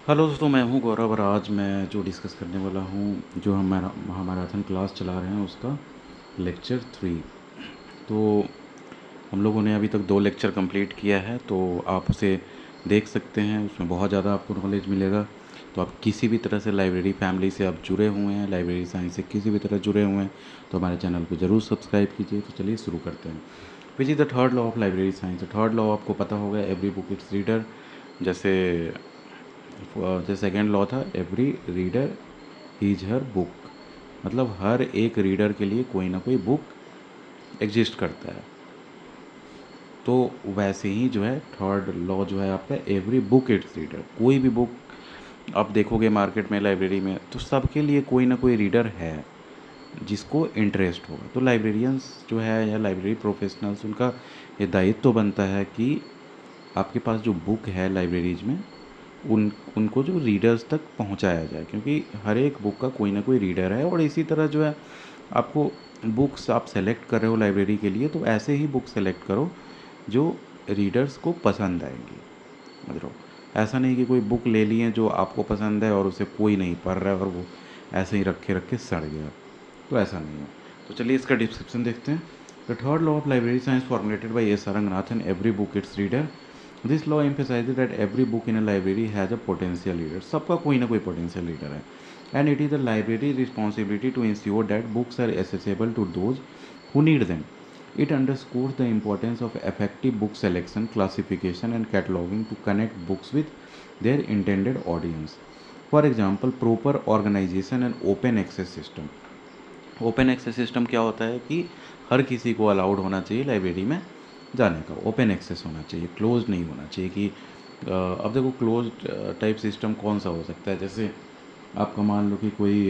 Hello दोस्तों, मैं हूं गौरव और आज मैं जो डिस्कस करने वाला हूं, जो हम महामैराथन क्लास चला रहे हैं उसका लेक्चर 3। तो हम लोगों ने अभी तक 2 लेक्चर कंप्लीट किया है, तो आप उसे देख सकते हैं। उसमें बहुत ज़्यादा आपको नॉलेज मिलेगा। तो आप किसी भी तरह से लाइब्रेरी फैमिली से आप जुड़े हुए हैं, लाइब्रेरी साइंस से किसी भी तरह जुड़े हुए हैं, तो हमारे चैनल को ज़रूर सब्सक्राइब कीजिए। तो चलिए शुरू करते हैं। विच is the third law of library science. Third law आपको पता होगा, एवरी बुक इट्स रीडर। जैसे जो सेकेंड लॉ था, every reader is her book, मतलब हर एक रीडर के लिए कोई ना कोई बुक एग्जिस्ट करता है। तो वैसे ही जो है थर्ड लॉ जो है आपका, एवरी बुक इट्स रीडर। कोई भी बुक आप देखोगे मार्केट में, लाइब्रेरी में, तो सबके लिए कोई ना कोई रीडर है जिसको इंटरेस्ट होगा। तो लाइब्रेरियंस जो है या लाइब्रेरी प्रोफेशनल्स, उनका ये दायित्व तो बनता है कि आपके पास जो बुक है लाइब्रेरीज में, उनको जो रीडर्स तक पहुंचाया जाए, क्योंकि हर एक बुक का कोई ना कोई रीडर है। और इसी तरह जो है आपको बुक्स आप सेलेक्ट कर रहे हो लाइब्रेरी के लिए, तो ऐसे ही बुक सेलेक्ट करो जो रीडर्स को पसंद आएंगी। मतलब ऐसा नहीं कि कोई बुक ले लिए जो आपको पसंद है और उसे कोई नहीं पढ़ रहा है और वो ऐसे ही रखे रखे सड़ गया, तो ऐसा नहीं है। तो चलिए इसका डिस्क्रिप्शन देखते हैं। The third law of library science formulated by S R Ranganathan, every book it's reader. This law emphasizes that every book in a library has a potential reader. सबका कोई ना कोई potential reader है, and it is the library responsibility to ensure that books are accessible to those who need them. It underscores the importance of effective book selection, classification, and cataloging to connect books with their intended audience. For example, proper organization and open access system. Open access system क्या होता है कि हर किसी को allowed होना चाहिए library में जाने का, ओपन एक्सेस होना चाहिए, क्लोज नहीं होना चाहिए। कि अब देखो, क्लोज टाइप सिस्टम कौन सा हो सकता है। जैसे आपका मान लो कि कोई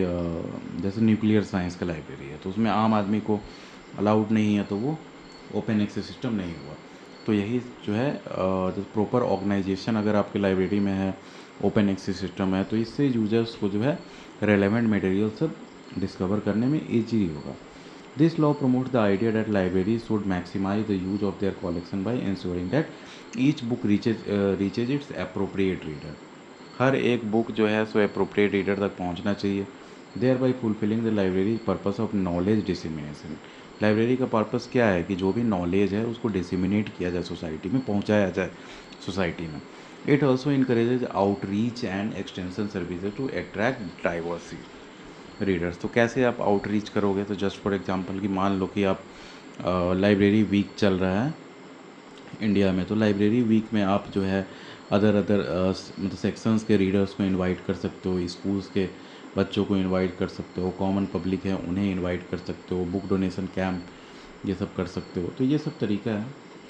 जैसे न्यूक्लियर साइंस का लाइब्रेरी है, तो उसमें आम आदमी को अलाउड नहीं है, तो वो ओपन एक्सेस सिस्टम नहीं हुआ। तो यही जो है, जो प्रॉपर ऑर्गेनाइजेशन अगर आपकी लाइब्रेरी में है, ओपन एक्सेस सिस्टम है, तो इससे यूजर्स को जो है रेलेवेंट मटेरियल सब डिस्कवर करने में ईजी होगा। This law promotes the idea that libraries should maximize the use of their collection by ensuring that each book reaches its appropriate reader. हर एक बुक जो है सो appropriate reader तक पहुंचना चाहिए, thereby fulfilling the library purpose of knowledge dissemination. Library का purpose क्या है कि जो भी नॉलेज है उसको डिसिमिनेट किया जाए, सोसाइटी में पहुंचाया जाए सोसाइटी में। It also encourages outreach and extension services to attract diversity readers. तो कैसे आप आउटरीच करोगे? तो जस्ट फॉर एग्जांपल कि मान लो कि आप लाइब्रेरी वीक चल रहा है इंडिया में, तो लाइब्रेरी वीक में आप जो है अदर अदर मतलब सेक्शंस के रीडर्स को इनवाइट कर सकते हो, स्कूल्स के बच्चों को इनवाइट कर सकते हो, कॉमन पब्लिक है उन्हें इनवाइट कर सकते हो, बुक डोनेशन कैंप ये सब कर सकते हो। तो ये सब तरीका है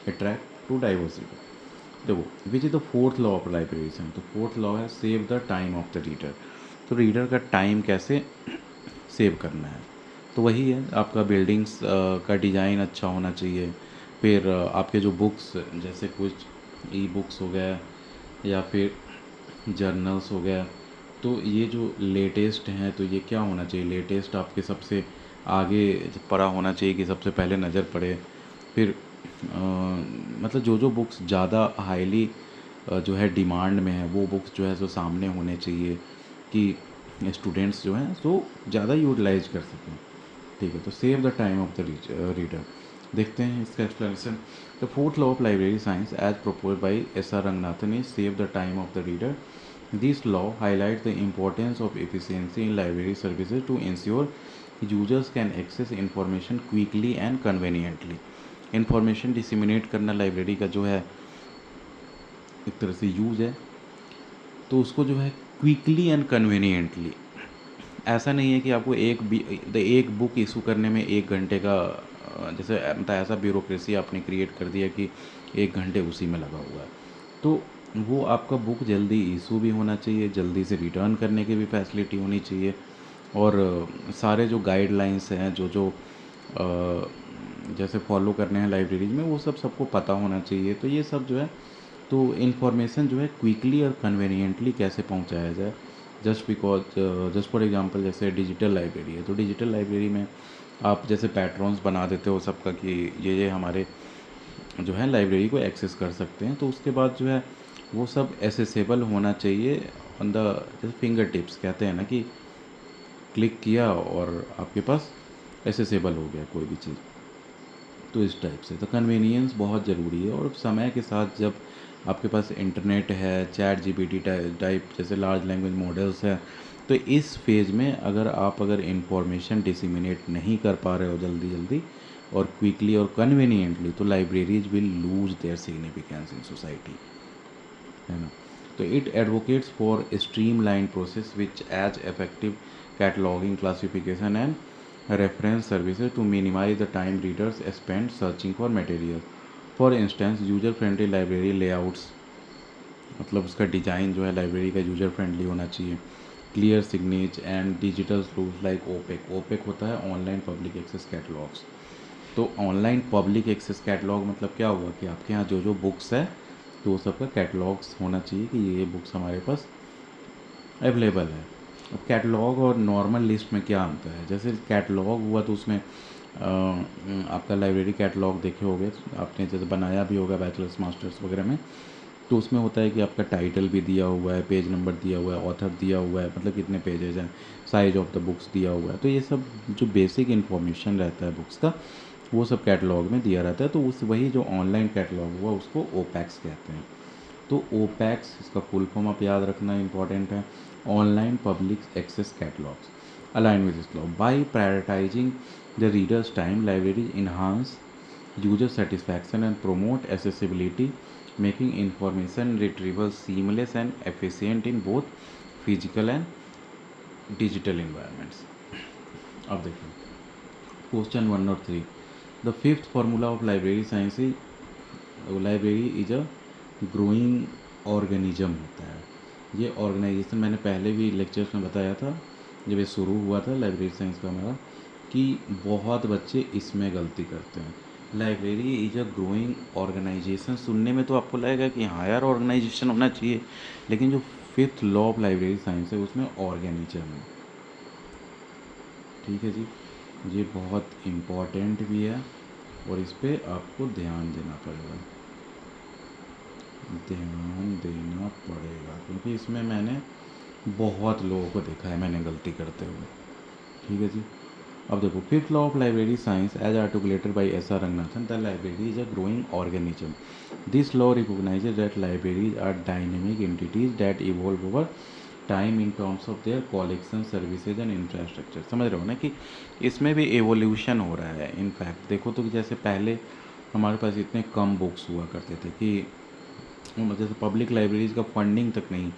अट्रैक्ट टू डाइवर्सिटी। देखो, which is the fourth law of librarianism. तो फोर्थ लॉ है save the time of the reader. तो रीडर का टाइम कैसे सेव करना है? तो वही है, आपका बिल्डिंग्स का डिज़ाइन अच्छा होना चाहिए। फिर आपके जो बुक्स, जैसे कुछ ई बुक्स हो गया या फिर जर्नल्स हो गया, तो ये जो लेटेस्ट हैं, तो ये क्या होना चाहिए? लेटेस्ट आपके सबसे आगे पड़ा होना चाहिए कि सबसे पहले नज़र पड़े। फिर मतलब जो जो बुक्स ज़्यादा हाईली जो है डिमांड में है, वो बुक्स जो है सो सामने होने चाहिए कि स्टूडेंट्स जो हैं सो ज़्यादा यूटिलाइज कर सकें। ठीक है, तो save the time of the reader. देखते हैं इसका explanation. The fourth law of library science as propose by S R Ranganathan is save the time of the reader. This law highlight the importance of efficiency in library services to ensure users can access information quickly and conveniently. Information disseminate करना library का जो है एक तरह से use है, तो उसको जो है क्विकली एंड कन्वीनियंटली। ऐसा नहीं है कि आपको एक बुक इशू करने में 1 घंटे का जैसे मतलब ऐसा ब्यूरोक्रेसी आपने क्रिएट कर दिया कि 1 घंटे उसी में लगा हुआ है। तो वो आपका बुक जल्दी इशू भी होना चाहिए, जल्दी से रिटर्न करने की भी फैसिलिटी होनी चाहिए। और सारे जो गाइडलाइंस हैं, जो जो जैसे फॉलो करने हैं लाइब्रेरीज में, वो सब सबको पता होना चाहिए। तो ये सब जो है, तो इन्फॉर्मेशन जो है क्विकली और कन्वीनियंटली कैसे पहुंचाया जाए। जस्ट फॉर एग्जांपल, जैसे डिजिटल लाइब्रेरी है, तो डिजिटल लाइब्रेरी में आप जैसे पैट्रॉन्स बना देते हो सबका कि ये हमारे जो है लाइब्रेरी को एक्सेस कर सकते हैं। तो उसके बाद जो है वो सब एसेसेबल होना चाहिए ऑन द जैसे फिंगर टिप्स कहते हैं ना कि क्लिक किया और आपके पास एसेसेबल हो गया कोई भी चीज़। तो इस टाइप से तो कन्वीनियंस बहुत ज़रूरी है। और समय के साथ जब आपके पास इंटरनेट है, चैट जीपीटी टाइप जैसे लार्ज लैंग्वेज मॉडल्स है, तो इस फेज़ में अगर इंफॉर्मेशन डिसिमिनेट नहीं कर पा रहे हो जल्दी जल्दी और क्विकली और कन्वीनियंटली, तो libraries will lose their significance in society, है ना। तो it advocates for streamline process which as effective cataloguing, classification and reference services to minimize the time readers spend searching for material. For instance, user friendly library layouts, मतलब उसका design जो है library का user friendly होना चाहिए। Clear signage and digital tools like OPAC. OPAC होता है online public access catalogues. तो ऑनलाइन पब्लिक एक्सेस कैटलॉग मतलब क्या हुआ कि आपके यहाँ जो जो बुक्स है तो वो सबका कैटलॉग्स होना चाहिए कि ये बुक्स हमारे पास अवेलेबल है। अब कैटलॉग और नॉर्मल लिस्ट में क्या अंतर है? जैसे कैटलॉग हुआ तो उसमें आपका लाइब्रेरी कैटलॉग देखे होगे आपने, जैसे बनाया भी होगा बैचलर्स मास्टर्स वगैरह में, तो उसमें होता है कि आपका टाइटल भी दिया हुआ है, पेज नंबर दिया हुआ है, ऑथर दिया हुआ है, मतलब कितने पेजेज हैं, साइज ऑफ द बुक्स दिया हुआ है। तो ये सब जो बेसिक इन्फॉर्मेशन रहता है बुक्स का वो सब कैटलॉग में दिया रहता है। तो उस वही जो ऑनलाइन कैटलॉग हुआ उसको ओपैक्स कहते हैं। तो ओपैक्स इसका फुल फॉर्म आप याद रखना इंपॉर्टेंट है, online public access catalogues. Align with this law, by prioritising the readers time, libraries enhance user satisfaction and promote accessibility, making information retrieval seamless and efficient in both physical and digital environments. अब देखो question 1 और 3, the fifth formula of library science is library is a growing organism होता है। ये organisation मैंने पहले भी lectures में बताया था जब ये शुरू हुआ था लाइब्रेरी साइंस का हमारा, कि बहुत बच्चे इसमें गलती करते हैं। Library is a growing organisation सुनने में तो आपको लगेगा कि हाँ यार ऑर्गेनाइजेशन होना चाहिए, लेकिन जो fifth law of library science है उसमें ऑर्गेनिज्म है। ठीक है जी, ये बहुत इम्पॉर्टेंट भी है और इस पर आपको ध्यान देना पड़ेगा, क्योंकि इसमें मैंने बहुत लोगों को देखा है मैंने गलती करते हुए। ठीक है जी, अब देखो fifth law of library science as articulated by S R Ranganathan, the library is a growing organism. This law recognises that libraries are dynamic entities that evolve over time in terms of their collection services and infrastructure. समझ रहे हो ना कि इसमें भी evolution हो रहा है। इनफैक्ट देखो तो जैसे पहले हमारे पास इतने कम बुक्स हुआ करते थे कि जैसे पब्लिक लाइब्रेरीज़ का फंडिंग तक नहीं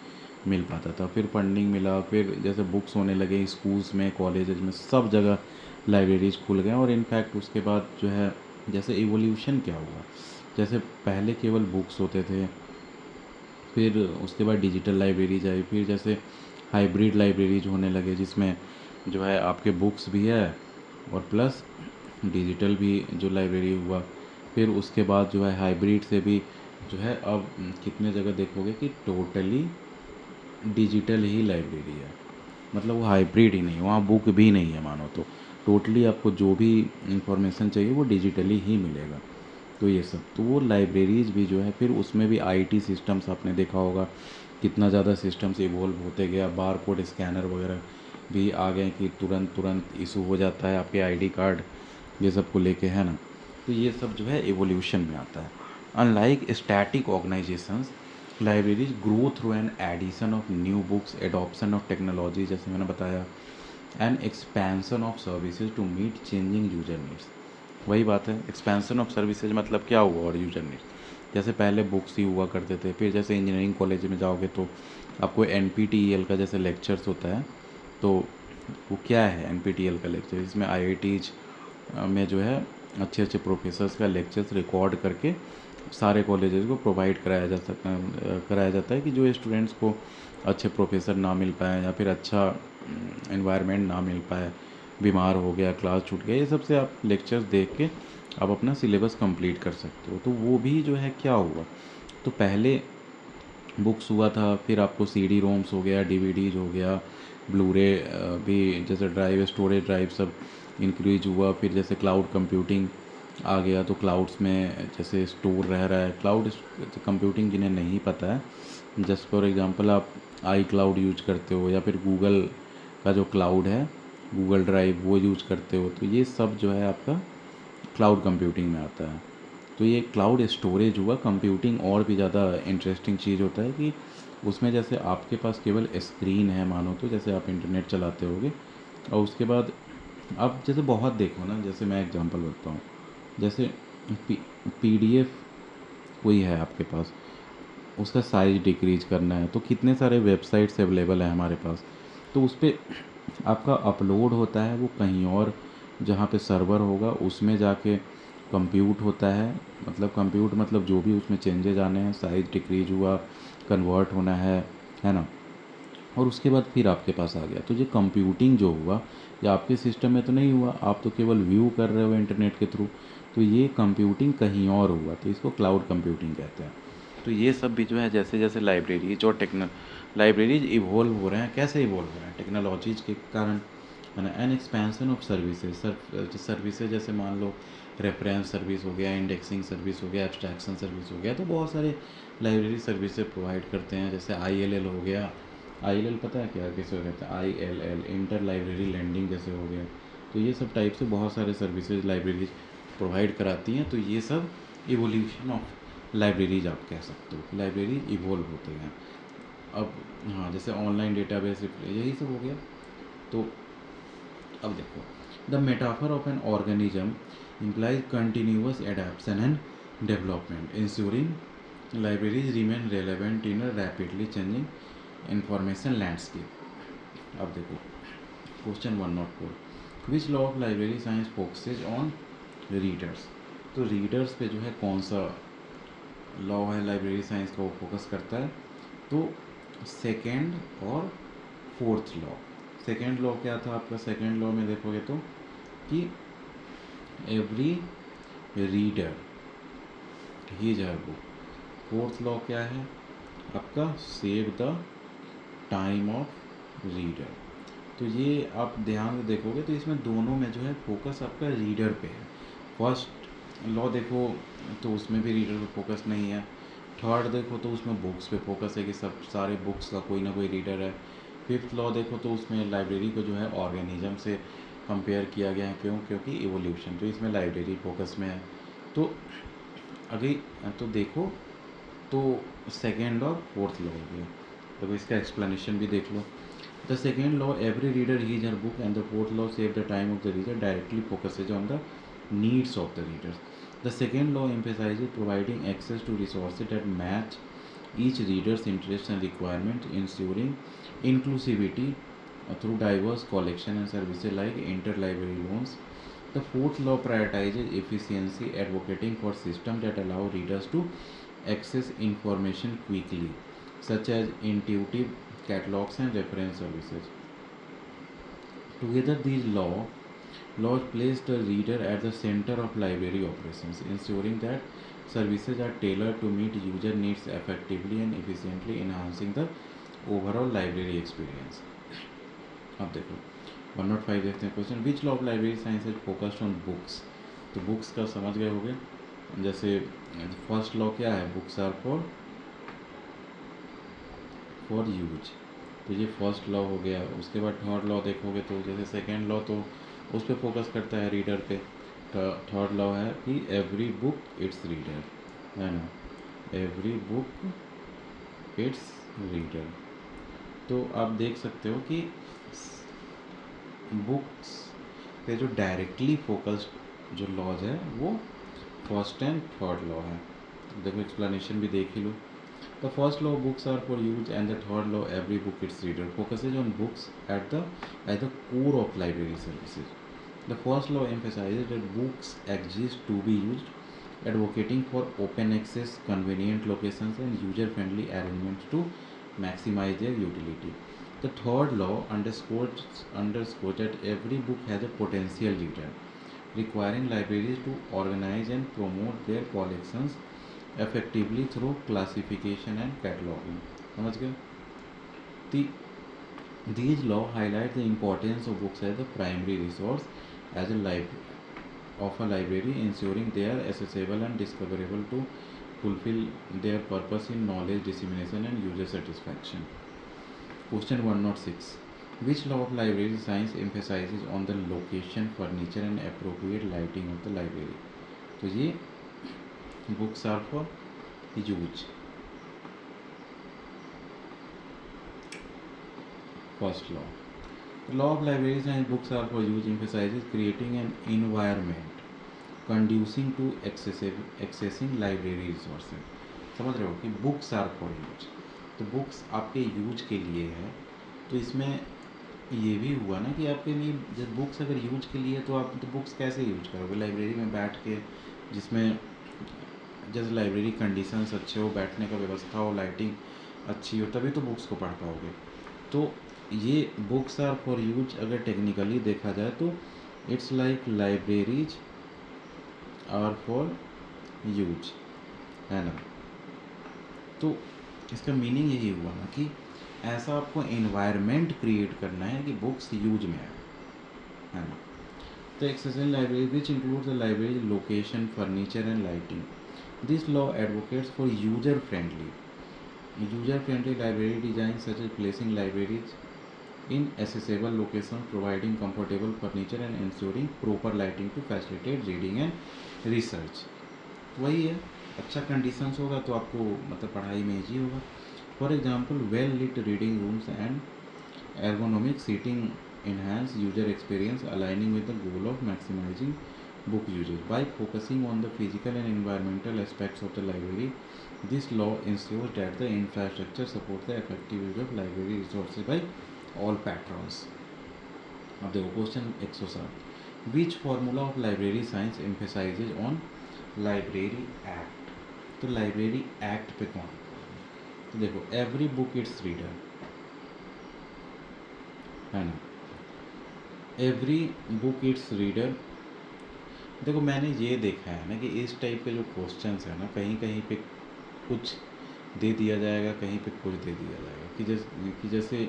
मिल पाता था, फिर फंडिंग मिला, फिर जैसे बुक्स होने लगे स्कूल्स में, कॉलेजेस में, सब जगह लाइब्रेरीज खुल गए। और इनफैक्ट उसके बाद जो है जैसे इवोल्यूशन क्या हुआ, जैसे पहले केवल बुक्स होते थे, फिर उसके बाद डिजिटल लाइब्रेरीज आई, फिर जैसे हाइब्रिड लाइब्रेरीज होने लगे जिसमें जो है आपके बुक्स भी है और प्लस डिजिटल भी जो लाइब्रेरी हुआ। फिर उसके बाद जो है हाइब्रिड से भी जो है अब कितने जगह देखोगे कि टोटली डिजिटल ही लाइब्रेरी है, मतलब वो हाइब्रिड ही नहीं, वहाँ बुक भी नहीं है मानो, तो टोटली आपको जो भी इंफॉर्मेशन चाहिए वो डिजिटली ही मिलेगा। तो ये सब तो वो लाइब्रेरीज भी जो है, फिर उसमें भी आईटी सिस्टम्स आपने देखा होगा कितना ज़्यादा सिस्टम्स इवॉल्व होते गया, बार कोड स्कैनर वगैरह भी आ गए कि तुरंत तुरंत इशू हो जाता है आपके आईडी कार्ड ये सब को लेके, है ना। तो ये सब जो है एवोल्यूशन में आता है। Unlike static organisations, libraries grow through an addition of new books, adoption of technology जैसे मैंने बताया, and expansion of services to meet changing user needs. वही बात है, एक्सपेंसन ऑफ सर्विसेज मतलब क्या हुआ और यूजर नीड्स, जैसे पहले बुक्स ही हुआ करते थे, फिर जैसे इंजीनियरिंग कॉलेज में जाओगे तो आपको NPTEL का जैसे लेक्चर्स होता है, तो वो क्या है NPTEL का लेक्चर, इसमें IITs में जो है अच्छे अच्छे प्रोफेसर्स का लेक्चर्स रिकॉर्ड करके सारे कॉलेजेस को प्रोवाइड कराया जाता है कि जो स्टूडेंट्स को अच्छे प्रोफेसर ना मिल पाए या फिर अच्छा इन्वायरमेंट ना मिल पाए, बीमार हो गया, क्लास छूट गया, ये सब से आप लेक्चर्स देख के आप अपना सिलेबस कंप्लीट कर सकते हो। तो वो भी जो है क्या हुआ, तो पहले बुक्स हुआ था, फिर आपको CD रोम्स हो गया, DVDs हो गया, ब्लूरे भी जैसे ड्राइव, स्टोरेज ड्राइव सब इंक्रीज हुआ, फिर जैसे क्लाउड कंप्यूटिंग आ गया। तो क्लाउड्स में जैसे स्टोर रह रहा है, क्लाउड कंप्यूटिंग जिन्हें नहीं पता है, जस्ट फॉर एग्जांपल आप आई क्लाउड यूज करते हो या फिर गूगल का जो क्लाउड है, गूगल ड्राइव, वो यूज करते हो, तो ये सब जो है आपका क्लाउड कंप्यूटिंग में आता है। तो ये क्लाउड स्टोरेज हुआ। कंप्यूटिंग और भी ज़्यादा इंटरेस्टिंग चीज़ होता है कि उसमें जैसे आपके पास केवल स्क्रीन है मानो, तो जैसे आप इंटरनेट चलाते होगे और उसके बाद आप जैसे बहुत देखो ना, जैसे मैं एग्जांपल बताता हूँ, जैसे पी पीडीएफ कोई है आपके पास, उसका साइज़ डिक्रीज करना है, तो कितने सारे वेबसाइट्स अवेलेबल हैं हमारे पास। तो उस पे आपका अपलोड होता है, वो कहीं और जहाँ पे सर्वर होगा उसमें जाके कंप्यूट होता है। मतलब कंप्यूट मतलब जो भी उसमें चेंजेज आने हैं, साइज़ डिक्रीज हुआ, कन्वर्ट होना है ना, और उसके बाद फिर आपके पास आ गया। तो ये कंप्यूटिंग जो हुआ, ये आपके सिस्टम में तो नहीं हुआ, आप तो केवल व्यू कर रहे हो इंटरनेट के थ्रू। तो ये कंप्यूटिंग कहीं और हुआ, तो इसको क्लाउड कंप्यूटिंग कहते हैं। तो ये सब भी जो है, जैसे जैसे लाइब्रेरीज और लाइब्रेरीज इवॉल्व हो रहे हैं, कैसे इवॉल्व हो रहे हैं? टेक्नोलॉजीज के कारण, है ना। N expansion of services, services जैसे मान लो रेफरेंस सर्विस हो गया, इंडेक्सिंग सर्विस हो गया, एब्स्ट्रैक्शन सर्विस हो गया, तो बहुत सारे लाइब्रेरी सर्विसेज प्रोवाइड करते हैं। जैसे ILL हो गया, ILL पता है क्या किसे कहते हैं? ILL इंटर लाइब्रेरी लैंडिंग जैसे हो गया। तो ये सब टाइप से बहुत सारे सर्विसेज लाइब्रेरीज प्रोवाइड कराती हैं। तो ये सब इवोल्यूशन ऑफ लाइब्रेरीज आप कह सकते हो, लाइब्रेरी इवोल्व होते हैं। अब हाँ, जैसे ऑनलाइन डेटाबेस, यही सब हो गया। तो अब देखो, the metaphor of an organism implies continuous adaptation and development, ensuring libraries remain relevant in a rapidly changing information landscape. अब देखो, question 104, which law of library science focuses on readers. तो रीडर्स पे जो है कौन सा लॉ है library science का, वो फोकस करता है? तो सेकेंड और फोर्थ लॉ। सेकेंड लॉ क्या था आपका? सेकेंड लॉ में देखोगे तो कि every reader his her book. Fourth law क्या है आपका? Save the time of reader. तो ये आप ध्यान से देखोगे तो इसमें दोनों में जो है फोकस आपका रीडर पे है। फर्स्ट लॉ देखो तो उसमें भी रीडर पे फोकस नहीं है। थर्ड देखो तो उसमें बुक्स पे फोकस है कि सब सारे बुक्स का कोई ना कोई रीडर है। फिफ्थ लॉ देखो तो उसमें लाइब्रेरी को जो है ऑर्गेनिज्म से कंपेयर किया गया है। क्यों? क्योंकि इवोल्यूशन, तो इसमें लाइब्रेरी फोकस में है। तो अभी तो देखो, तो सेकेंड और फोर्थ लॉ हो गया। तो इसका एक्सप्लेनेशन भी देख लो। The second law, every reader his her book, and the fourth law, save the time of the reader, directly focuses on the needs of the readers. The second law emphasizes providing access to resources that match each reader's interests and requirements, ensuring inclusivity through diverse collection and services like interlibrary loans. The fourth law prioritizes efficiency, advocating for systems that allow readers to access information quickly, such as intuitive catalogs and reference services. Together, these laws place the reader at the center of library operations, ensuring that services are tailored to meet user needs effectively and efficiently, enhancing the overall library experience. अब देखो 105 देखते हैं question, which law of library science is focused on books. तो books का समझ गए होंगे। जैसे फर्स्ट लॉ क्या है? Books are for use. तो ये फर्स्ट लॉ हो गया। उसके बाद थर्ड लॉ देखोगे तो जैसे सेकेंड लॉ तो उस पर फोकस करता है रीडर पे। थर्ड लॉ है कि एवरी बुक इट्स रीडर, है ना, एवरी बुक इट्स रीडर। तो आप देख सकते हो कि बुक्स पे जो डायरेक्टली फोकस्ड जो लॉज है वो फर्स्ट एंड थर्ड लॉ है। देखो एक्सप्लेनेशन भी देख ही लो। The first law, books are for use, and the third law, every book its reader, focuses on books at the core of library services. The first law emphasizes that books exist to be used, advocating for open access, convenient locations, and user-friendly arrangements to maximize their utility. The third law underscores that every book has a potential reader, requiring libraries to organize and promote their collections effectively through classification and cataloging. समझ गए? The, these law highlight the importance of books as a primary resource as a library. of a library, ensuring they are accessible and discoverable to fulfill their purpose in knowledge dissemination and user satisfaction. Question 106. Which law of library science emphasizes on the location, furniture and appropriate lighting of the library? तो ये books are for use. First law. The law of libraries and books are for use emphasizes creating an environment conducive to accessing library resources. समझ रहे हो कि books are for use, तो books आपके use के लिए है। तो इसमें ये भी हुआ ना कि आपके लिए जब बुक्स अगर यूज के लिए तो आप तो बुक्स कैसे यूज करोगे? लाइब्रेरी में बैठ के, जिसमें जैसे लाइब्रेरी कंडीशंस अच्छे हो, बैठने का व्यवस्था हो, लाइटिंग अच्छी हो, तभी तो बुक्स को पढ़ पाओगे। तो ये बुक्स आर फॉर यूज अगर टेक्निकली देखा जाए तो it's like libraries are for use, है ना। तो इसका मीनिंग यही हुआ ना कि ऐसा आपको एनवायरनमेंट क्रिएट करना है कि बुक्स यूज में आए, है ना। तो accessible library which include the library location, furniture and lighting. This law advocates for user friendly library design such as placing libraries in accessible locations, providing comfortable furniture and ensuring proper lighting to facilitate reading and research. वही है, अच्छा conditions होगा तो आपको मतलब पढ़ाई में easy होगा. For example well lit reading rooms and ergonomic seating enhance user experience, aligning with the goal of maximizing book usage. By focusing on the physical and environmental aspects of the library, this law ensures that the infrastructure supports the effective use of library resources by all patrons. अब देखो question 107. Which formula of library science emphasises on library act. तो library act पे कौन? तो देखो every book it's reader, है ना, every book it's reader. देखो मैंने ये देखा है ना कि इस टाइप के जो क्वेश्चंस है ना, कहीं कहीं पे कुछ दे दिया जाएगा, कहीं पे कुछ दे दिया जाएगा कि जैसे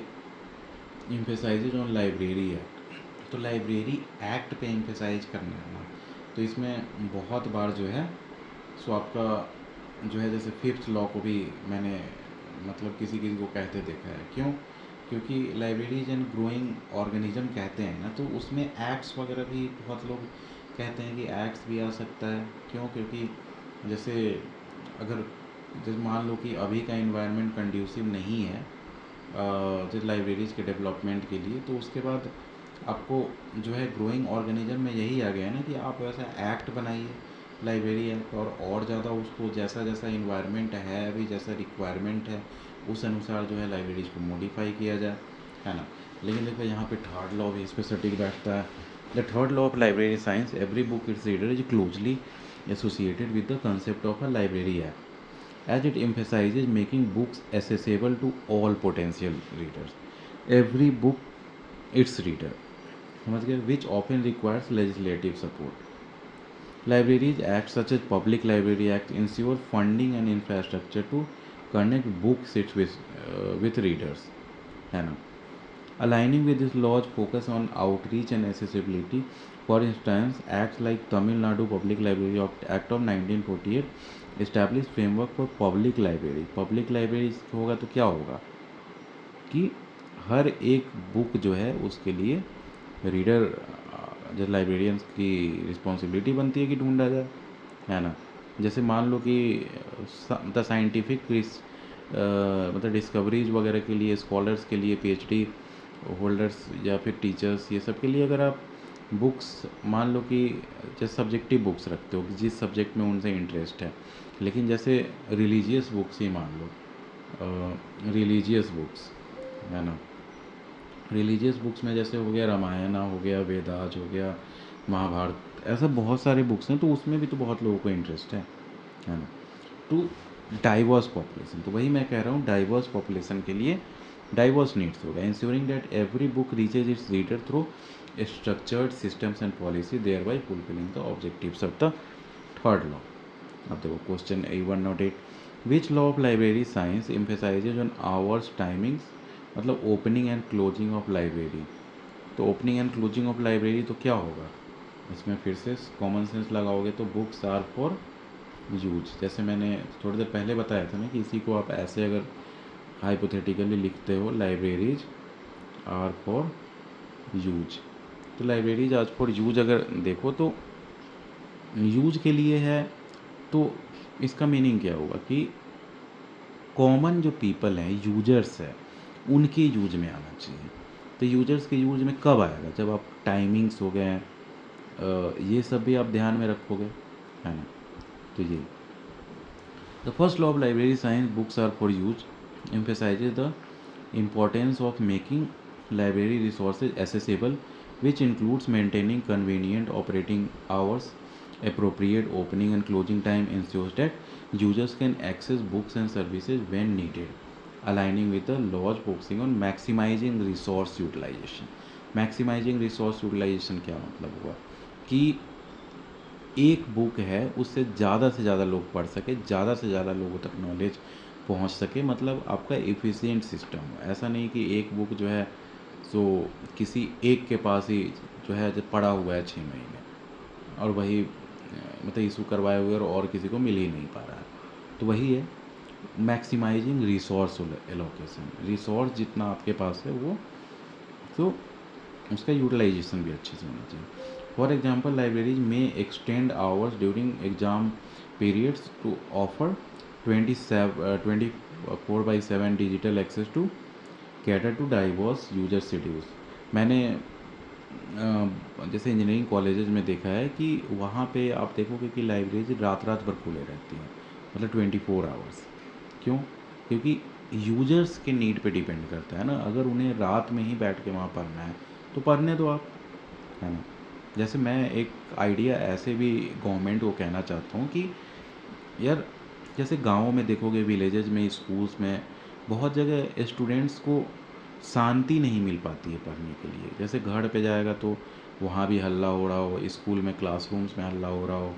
एम्फेसाइजेज ऑन लाइब्रेरी एक्ट. तो लाइब्रेरी एक्ट पे एम्फेसाइज करना है ना, तो इसमें बहुत बार जो है सो आपका जो है जैसे फिफ्थ लॉ को भी मैंने मतलब किसी को कहते देखा है. क्यों? क्योंकि लाइब्रेरीज एंड ग्रोइंग ऑर्गेनिज्म कहते हैं ना, तो उसमें एक्ट्स वगैरह भी बहुत लोग कहते हैं कि एक्ट्स भी आ सकता है. क्यों? क्योंकि जैसे अगर जैसे मान लो कि अभी का इन्वायरमेंट कंड्यूसिव नहीं है जैसे लाइब्रेरीज़ के डेवलपमेंट के लिए, तो उसके बाद आपको जो है ग्रोइंग ऑर्गेनिज्म में यही आ गया है ना कि आप वैसा एक्ट बनाइए लाइब्रेरी एक्ट, और ज़्यादा उसको जैसा जैसा इन्वायरमेंट है अभी, जैसा रिक्वायरमेंट है उस अनुसार जो है लाइब्रेरीज को मॉडिफाई किया जाए, है ना. लेकिन देखो यहाँ पे थर्ड लॉ भी इस पर सटीक बैठता है. The third law of library science, every book it's reader is closely associated with the concept of a library act as it emphasizes making books accessible to all potential readers. Every book its reader, समझ गए, which often requires legislative support. Libraries Act such as Public Library Act ensure funding and infrastructure to connect book sits with readers, है ना. Aligning with this law's focus on outreach and accessibility, for instance, acts like Tamil Nadu Public Library Act of 1948 establish framework for public library. Public library होगा तो क्या होगा कि हर एक book जो है उसके लिए रीडर जो लाइब्रेरियंस की रिस्पॉन्सिबिलिटी बनती है कि ढूंढा जाए, है ना. जैसे मान लो कि द साइंटिफिक मतलब डिस्कवरीज वगैरह के लिए, स्कॉलर्स के लिए, पीएचडी होल्डर्स या फिर टीचर्स, ये सब के लिए अगर आप बुक्स मान लो कि जैसे सब्जेक्टिव बुक्स रखते हो जिस सब्जेक्ट में उनसे इंटरेस्ट है, लेकिन जैसे रिलीजियस बुक्स ही मान लो, रिलीजियस बुक्स, है ना. रिलीजियस बुक्स में जैसे हो गया रामायण, हो गया वेदास, हो गया महाभारत, ऐसा बहुत सारे बुक्स हैं, तो उसमें भी तो बहुत लोगों को इंटरेस्ट है ना. टू डाइवर्स पॉपुलेशन, तो वही मैं कह रहा हूँ, डाइवर्स पॉपुलेशन के लिए डाइवर्स नीड्स होगा. Ensuring that every book reaches its reader through structured systems and policy, thereby fulfilling the objectives of the third law. अब देखो question 108. Which law of library science emphasises on hours timings, मतलब opening and closing of library. तो opening and closing of library तो क्या होगा इसमें फिर से कॉमन सेंस लगाओगे तो बुक्स आर फॉर यूज, जैसे मैंने थोड़ी देर पहले बताया था ना कि इसी को आप ऐसे अगर हाइपोथेटिकली लिखते हो, लाइब्रेरीज आर फॉर यूज, तो लाइब्रेरीज आज फॉर यूज अगर देखो तो यूज के लिए है, तो इसका मीनिंग क्या होगा कि कॉमन जो पीपल हैं, यूजर्स है, उनके यूज में आना चाहिए। तो यूजर्स के यूज में कब आएगा, जब आप टाइमिंग्स हो गए, ये सब भी आप ध्यान में रखोगे, है ना। तो ये the first law of library science, books are for use, emphasizes the importance of making library resources accessible, which includes maintaining convenient operating hours, appropriate opening and closing time ensures that users can access books and services when needed, aligning with the laws focusing on maximizing resource utilization. Maximizing resource utilization क्या मतलब हुआ कि एक book है उससे ज़्यादा से ज़्यादा लोग पढ़ सके, ज़्यादा से ज़्यादा लोगों तक नॉलेज पहुंच सके, मतलब आपका एफिशिएंट सिस्टम हो। ऐसा नहीं कि एक बुक जो है सो किसी एक के पास ही जो है जो पड़ा हुआ है 6 महीने, और वही मतलब इशू करवाए हुए और किसी को मिल ही नहीं पा रहा है। तो वही है मैक्सिमाइजिंग रिसोर्स एलोकेशन, रिसोर्स जितना आपके पास है वो, तो उसका यूटिलाइजेशन भी अच्छे से होना चाहिए। फॉर एग्जाम्पल, लाइब्रेरीज में extend hours during exam periods to offer 24/7 digital access to cater to diverse user schedules. मैंने जैसे इंजीनियरिंग कॉलेजेस में देखा है कि वहाँ पे आप देखोगे कि लाइब्रेरी रात रात भर खुले रहती हैं, मतलब 24 आवर्स। क्यों? क्योंकि यूजर्स के नीड पे डिपेंड करता है ना, अगर उन्हें रात में ही बैठ के वहाँ पढ़ना है तो पढ़ने दो आप, है ना। जैसे मैं एक आइडिया ऐसे भी गवर्नमेंट को कहना चाहता हूँ कि यार, जैसे गाँव में देखोगे, विलेजेस में, स्कूल्स में, बहुत जगह स्टूडेंट्स को शांति नहीं मिल पाती है पढ़ने के लिए। जैसे घर पे जाएगा तो वहाँ भी हल्ला हो रहा हो, स्कूल में क्लासरूम्स में हल्ला हो रहा हो,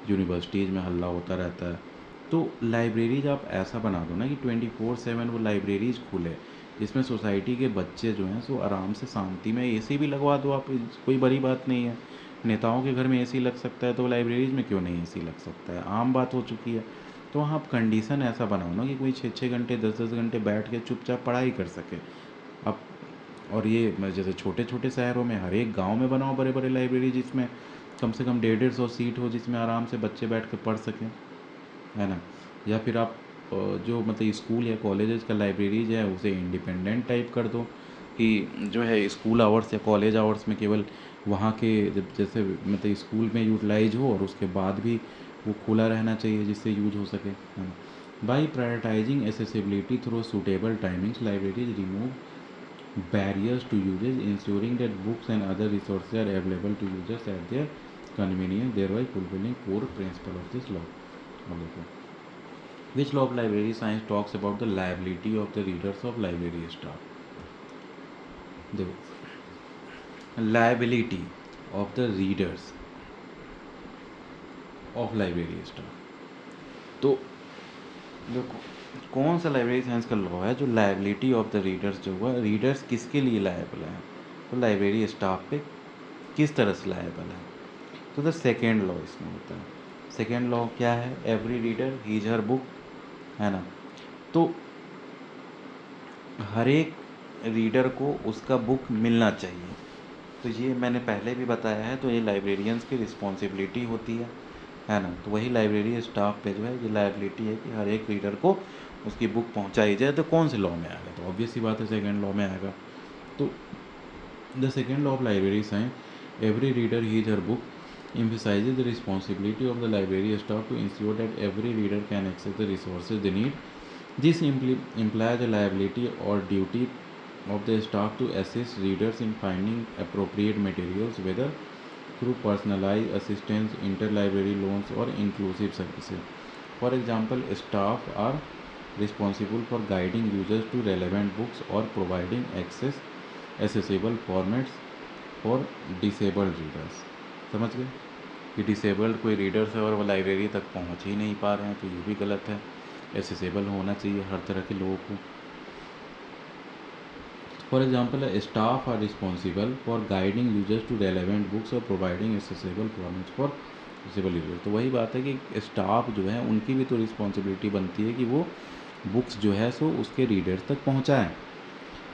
यूनिवर्सिटीज़ में हल्ला होता रहता है। तो लाइब्रेरीज आप ऐसा बना दो ना कि 24/7 वो लाइब्रेरीज खुले, जिसमें सोसाइटी के बच्चे जो हैं सो आराम से शांति में, एसी भी लगवा दो आप, कोई बड़ी बात नहीं है। नेताओं के घर में एसी लग सकता है तो लाइब्रेरीज में क्यों नहीं एसी लग सकता है, आम बात हो चुकी है। तो वहाँ आप कंडीशन ऐसा बनाओ ना कि कोई 6-6 घंटे 10-10 घंटे बैठ के चुपचाप पढ़ाई कर सके। अब और ये जैसे छोटे छोटे शहरों में हर एक गांव में बनाओ बड़े बड़े लाइब्रेरी, जिसमें कम से कम 150-150 सीट हो, जिसमें आराम से बच्चे बैठ कर पढ़ सकें, है ना। या फिर आप जो मतलब स्कूल या कॉलेजेस का लाइब्रेरीज है उसे इंडिपेंडेंट टाइप कर दो कि जो है स्कूल आवर्स या कॉलेज आवर्स में केवल वहाँ के जैसे मतलब स्कूल में यूटिलाइज हो, और उसके बाद भी वो खुला रहना चाहिए जिससे यूज हो सके, है ना। By prioritising accessibility through suitable timings, libraries remove barriers to usage, ensuring that books and other resources are available to users at their convenience, thereby fulfilling core principle of this law. अब देखो, which law of library science talks about the liability of the readers of library staff? देखो, liability of the readers of library staff, तो देखो कौन सा library science का law है जो लाइबिलिटी ऑफ द रीडर्स जो हुआ, रीडर्स किसके लिए लायबल है, तो लाइब्रेरी स्टाफ पे किस तरह से लायबल है। तो द सेकेंड लॉ इसमें होता है। सेकेंड लॉ क्या है, every reader his her book, है ना। तो हर एक रीडर को उसका बुक मिलना चाहिए। तो ये मैंने पहले भी बताया है, तो ये लाइब्रेरियंस की रिस्पॉन्सिबिलिटी होती है ना। तो वही लाइब्रेरी स्टाफ पे जो है ये लाइबिलिटी है कि हर एक रीडर को उसकी बुक पहुंचाई जाए। तो कौन से लॉ में आएगा, तो ऑब्वियस सी बात है सेकेंड लॉ में आएगा। तो the second law of library science, every reader his her book, emphasizes the responsibility of the library staff to ensure that every reader can access the resources they need. This implies the liability or duty of the staff to assist readers in finding appropriate materials, whether through personalized assistance, interlibrary loans, or inclusive services. For example, staff are responsible for guiding users to relevant books or providing accessible formats for disabled readers. समझ गए कि disabled कोई readers है और वो library तक पहुंच ही नहीं पा रहे हैं, तो ये भी गलत है। एसेसेबल होना चाहिए हर तरह के लोगों को। For example, staff are responsible for guiding users to relevant books और providing accessible formats for accessible users। तो वही बात है कि स्टाफ जो है उनकी भी तो रिस्पॉन्सिबिलिटी बनती है कि वो बुक्स जो है सो उसके रीडर्स तक पहुंचाएं।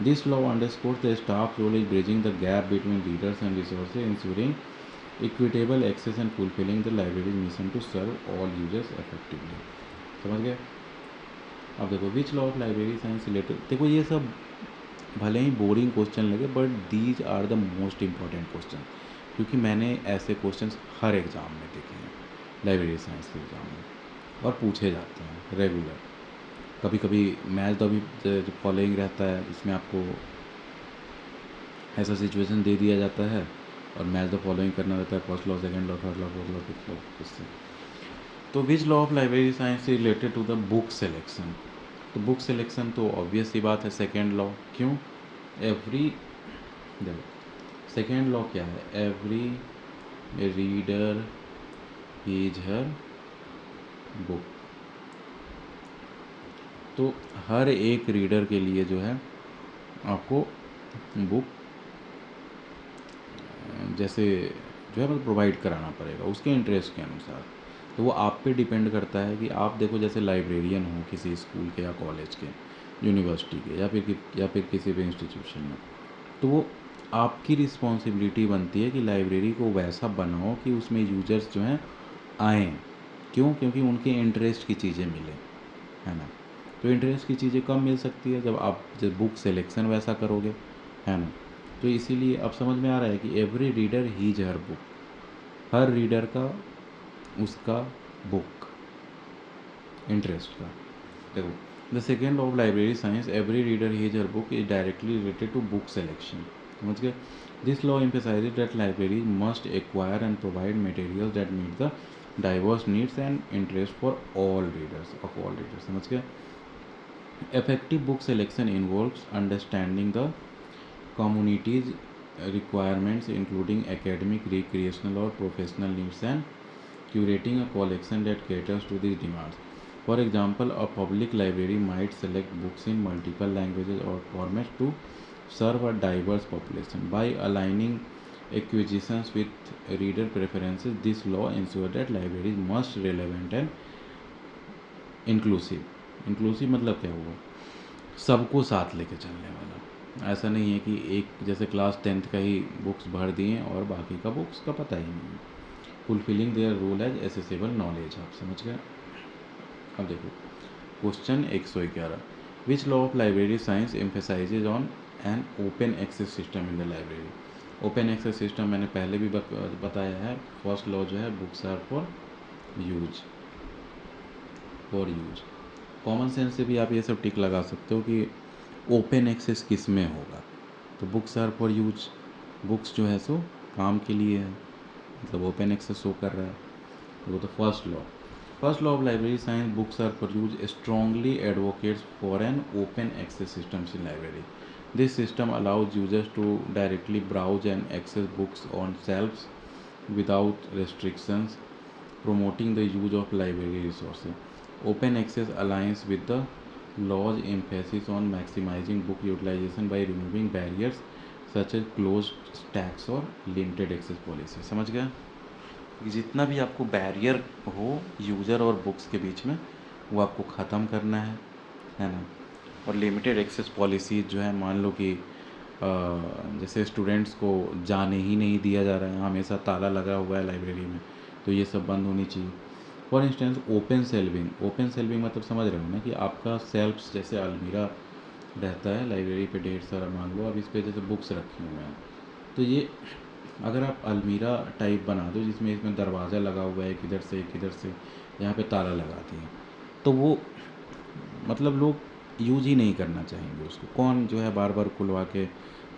This law underscores the staff role is bridging the gap between readers and resources, ensuring equitable access and fulfilling the library's mission to serve all users effectively. समझ गए? अब देखो, which law of library science related, देखो ये सब भले ही boring question लगे but these are the most important question, क्योंकि मैंने ऐसे क्वेश्चन हर एग्ज़ाम में देखे हैं, लाइब्रेरी साइंस के एग्ज़ाम में, और पूछे जाते हैं रेगुलर। कभी कभी मैच द भी फॉलोइंग रहता है, इसमें आपको ऐसा सिचुएशन दे दिया जाता है और मैच द फॉलोइंग करना रहता है, first law, second law, third law, fourth law, fifth law, इससे। तो which law of library science is related to the book selection. तो बुक सिलेक्शन तो ऑब्वियस सी बात है सेकेंड लॉ। क्यों? एवरी, देखो सेकेंड लॉ क्या है, every reader is her book. तो हर एक रीडर के लिए जो है आपको बुक जैसे जो है मतलब प्रोवाइड कराना पड़ेगा उसके इंटरेस्ट के अनुसार। तो वो आप पे डिपेंड करता है कि आप देखो जैसे लाइब्रेरियन हो किसी स्कूल के या कॉलेज के, यूनिवर्सिटी के, या फिर किसी भी इंस्टीट्यूशन में, तो वो आपकी रिस्पॉन्सिबिलिटी बनती है कि लाइब्रेरी को वैसा बनाओ कि उसमें यूजर्स जो हैं आएँ। क्यों? क्योंकि उनके इंटरेस्ट की चीज़ें मिलें, है ना। तो इंटरेस्ट की चीज़ें कब मिल सकती है? जब बुक सिलेक्शन वैसा करोगे, है ना। तो इसीलिए अब समझ में आ रहा है कि every reader his her book, हर रीडर का उसका बुक इंटरेस्ट का। देखो the second of library science, every reader his her book is directly related to book selection. समझ गए? This law emphasizes that libraries must acquire and provide materials that meet the diverse needs and interest for all readers of all readers। समझ गए? Effective book selection involves understanding the community's requirements including academic, recreational or professional needs and curating a collection that caters to these demands. For example, a public library might select books in multiple languages or formats to serve a diverse population. By aligning acquisitions with reader preferences, this law ensures that libraries must relevant and inclusive। Inclusive मतलब क्या हुआ? सबको साथ लेके चलने वाला। ऐसा नहीं है कि एक जैसे क्लास 10th का ही बुक्स भर दिए और बाकी का बुक्स का पता ही नहीं। Fulfilling their role as accessible knowledge. आप समझ गए? अब देखो question 111, which law of library science emphasises on an open access system in the library. Open access system मैंने पहले भी बताया है। फर्स्ट लॉ जो है books are for use, common sense से भी आप ये सब टिक लगा सकते हो कि ओपन एक्सेस किस में होगा। तो books are for use, books जो है सो काम के लिए है, मतलब ओपन एक्सेस शो कर रहा है। तो वो तो first law of library science, books are for use, strongly advocates for an open access systems in library. This system allows users to directly browse and access books on shelves without restrictions, promoting the use of library resources. Open access aligns with the law's emphasis on maximizing book utilization by removing barriers such as closed stacks और limited access policy। समझ गया? कि जितना भी आपको barrier हो user और books के बीच में वो आपको ख़त्म करना है ना। और लिमिटेड एक्सेस पॉलिसी जो है, मान लो कि जैसे स्टूडेंट्स को जाने ही नहीं दिया जा रहा है, हमेशा ताला लगा हुआ है लाइब्रेरी में, तो ये सब बंद होनी चाहिए। फॉर इंस्टेंस ओपन सेल्विंग मतलब समझ रहे हो ना कि आपका सेल्फ्स जैसे अलमीरा रहता है लाइब्रेरी पे, ढेर सारा, मान लो अब इस पे जैसे बुक्स रखी हुए हैं, तो ये अगर आप अलमीरा टाइप बना दो जिसमें इसमें दरवाज़ा लगा हुआ है एक इधर से यहाँ पे ताला लगा दिए, तो वो मतलब लोग यूज ही नहीं करना चाहेंगे उसको। कौन जो है बार बार खुलवा के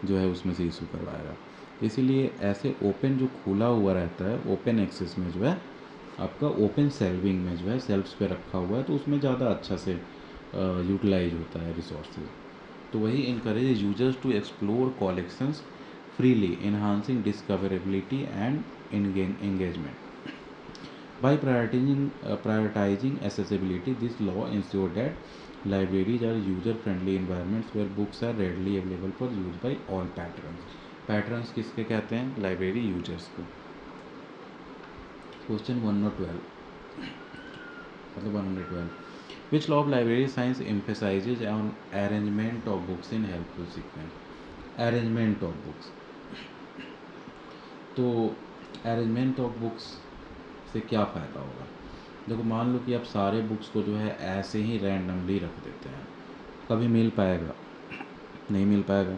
जो है उसमें से इशू करवाएगा। इसीलिए ऐसे ओपन जो खुला हुआ रहता है ओपन एक्सेस में जो है आपका ओपन सेल्विंग में जो है सेल्फ्स पे रखा हुआ है, तो उसमें ज़्यादा अच्छा से यूटिलाइज होता है रिसोर्सेज। तो वही encourage users to explore collections freely, enhancing discoverability and engagement. By prioritizing accessibility, this law ensures that libraries are user-friendly environments where books are readily available for use by all patrons. Patrons किसके कहते हैं? Library users को. Question 112 मतलब 112. Which law of library science emphasizes on arrangement of books in helpful sequence? Arrangement of books. तो arrangement of books से क्या फ़ायदा होगा? देखो, मान लो कि आप सारे बुक्स को जो है ऐसे ही रैंडमली रख देते हैं, कभी मिल पाएगा? नहीं मिल पाएगा.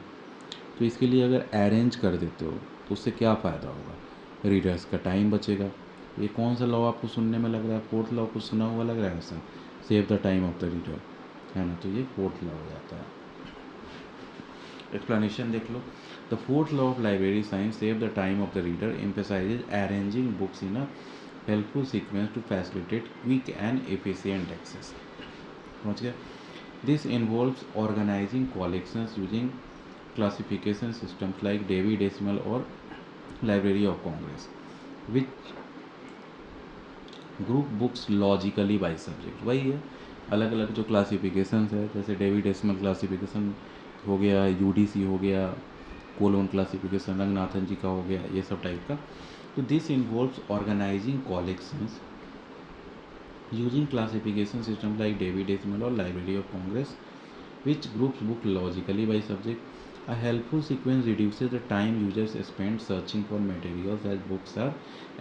तो इसके लिए अगर अरेंज कर देते हो तो उससे क्या फ़ायदा होगा? रीडर्स का टाइम बचेगा. ये कौन सा लॉ आपको सुनने में लग रहा है? फोर्थ लॉ को सुना हुआ लग रहा है ऐसा, save the time of the reader, है ना? तो ये फोर्थ लॉ हो जाता है. एक्सप्लेनेशन देख लो. The fourth law of library science, save the time of the reader, emphasises arranging books in a helpful sequence to facilitate quick and efficient access. समझ गए? This involves organising collections using classification systems like Dewey decimal और library of Congress, which group books logically by subject. वही है, अलग अलग जो classifications है, जैसे डेवी डेसिमल क्लासिफिकेशन हो गया, यूडीसी हो गया, कोलोन क्लासिफिकेशन रंगनाथन जी का हो गया, ये सब टाइप का. तो this involves organising collections using classification system like Dewey decimal और library of Congress, which groups book logically by subject. A helpful sequence reduces the time users spend searching for materials as books are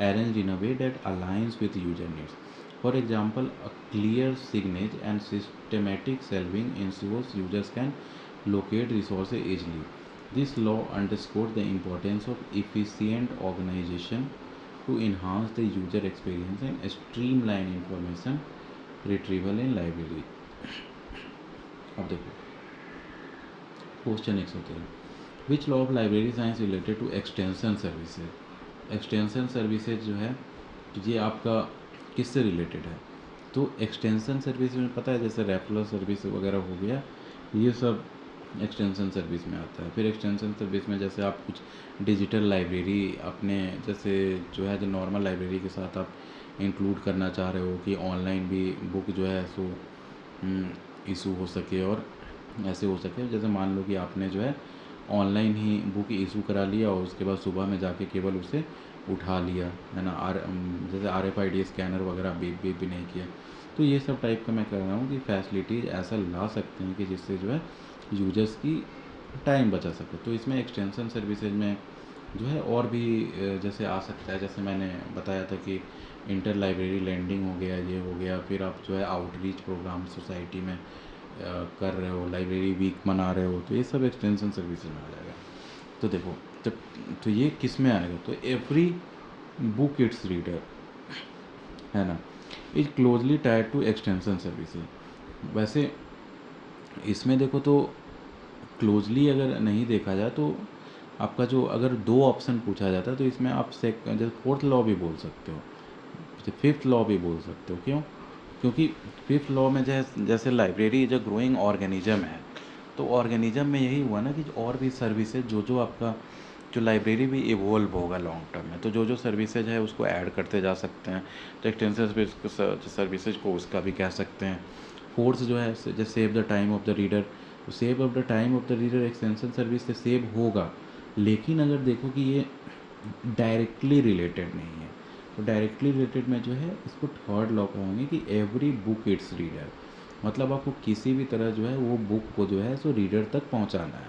arranged in a way that aligns with user needs. For example, a clear signage and systematic shelving ensures users can locate resources easily. This law underscores the importance of efficient organization to enhance the user experience and streamline information retrieval in library. अब देखो question 113. Which law of library science related to extension services. Extension services जो है तो ये आपका किससे related है? तो एक्सटेंशन सर्विस में पता है, जैसे रेफरल सर्विस वगैरह हो गया, ये सब एक्सटेंशन सर्विस में आता है. फिर एक्सटेंशन सर्विस में जैसे आप कुछ डिजिटल लाइब्रेरी अपने जैसे जो है जो नॉर्मल लाइब्रेरी के साथ आप इंक्लूड करना चाह रहे हो कि ऑनलाइन भी बुक जो है सो इशू हो सके और ऐसे हो सके. जैसे मान लो कि आपने जो है ऑनलाइन ही बुक इशू करा लिया और उसके बाद सुबह में जाके केवल उसे उठा लिया, है ना? जैसे RFID स्कैनर वगैरह भी नहीं किया. तो ये सब टाइप का मैं कह रहा हूँ कि फैसिलिटीज़ ऐसा ला सकते हैं कि जिससे जो है यूजर्स की टाइम बचा सके. तो इसमें एक्सटेंशन सर्विसेज में जो है और भी जैसे आ सकता है, जैसे मैंने बताया था कि इंटर लाइब्रेरी लैंडिंग हो गया, ये हो गया. फिर आप जो है आउटरीच प्रोग्राम सोसाइटी में कर रहे हो, लाइब्रेरी वीक मना रहे हो, तो ये सब एक्सटेंशन सर्विसेज में आ जाएगा. तो देखो जब तो ये किस में आएगा? तो एवरी बुक इट्स रीडर, है ना, is closely tied to extension services. वैसे इसमें देखो तो क्लोजली अगर नहीं देखा जाए तो आपका जो अगर दो ऑप्शन पूछा जाता है तो इसमें आप जैसे फोर्थ लॉ भी बोल सकते हो, फिफ्थ लॉ भी बोल सकते हो. क्यों? क्योंकि फिफ्थ लॉ में जैसे लाइब्रेरी जो ग्रोइंग ऑर्गेनिज्म है, तो ऑर्गेनिज्म में यही हुआ ना कि और भी सर्विसेज जो आपका जो लाइब्रेरी भी इवोल्व होगा लॉन्ग टर्म में, तो जो सर्विसेज है उसको ऐड करते जा सकते हैं. तो एक्सटेंशन सर्विसेज को उसका भी कह सकते हैं. फोर्थ जो है जैसे save the time of the reader, तो save of the time of the reader extension service से सेव होगा, लेकिन अगर देखो कि ये डायरेक्टली रिलेटेड नहीं है, तो डायरेक्टली रिलेटेड में जो है इसको थर्ड लॉ कहेंगे कि एवरी बुक इट्स रीडर. मतलब आपको किसी भी तरह जो है वो बुक को जो है सो रीडर तक पहुंचाना है,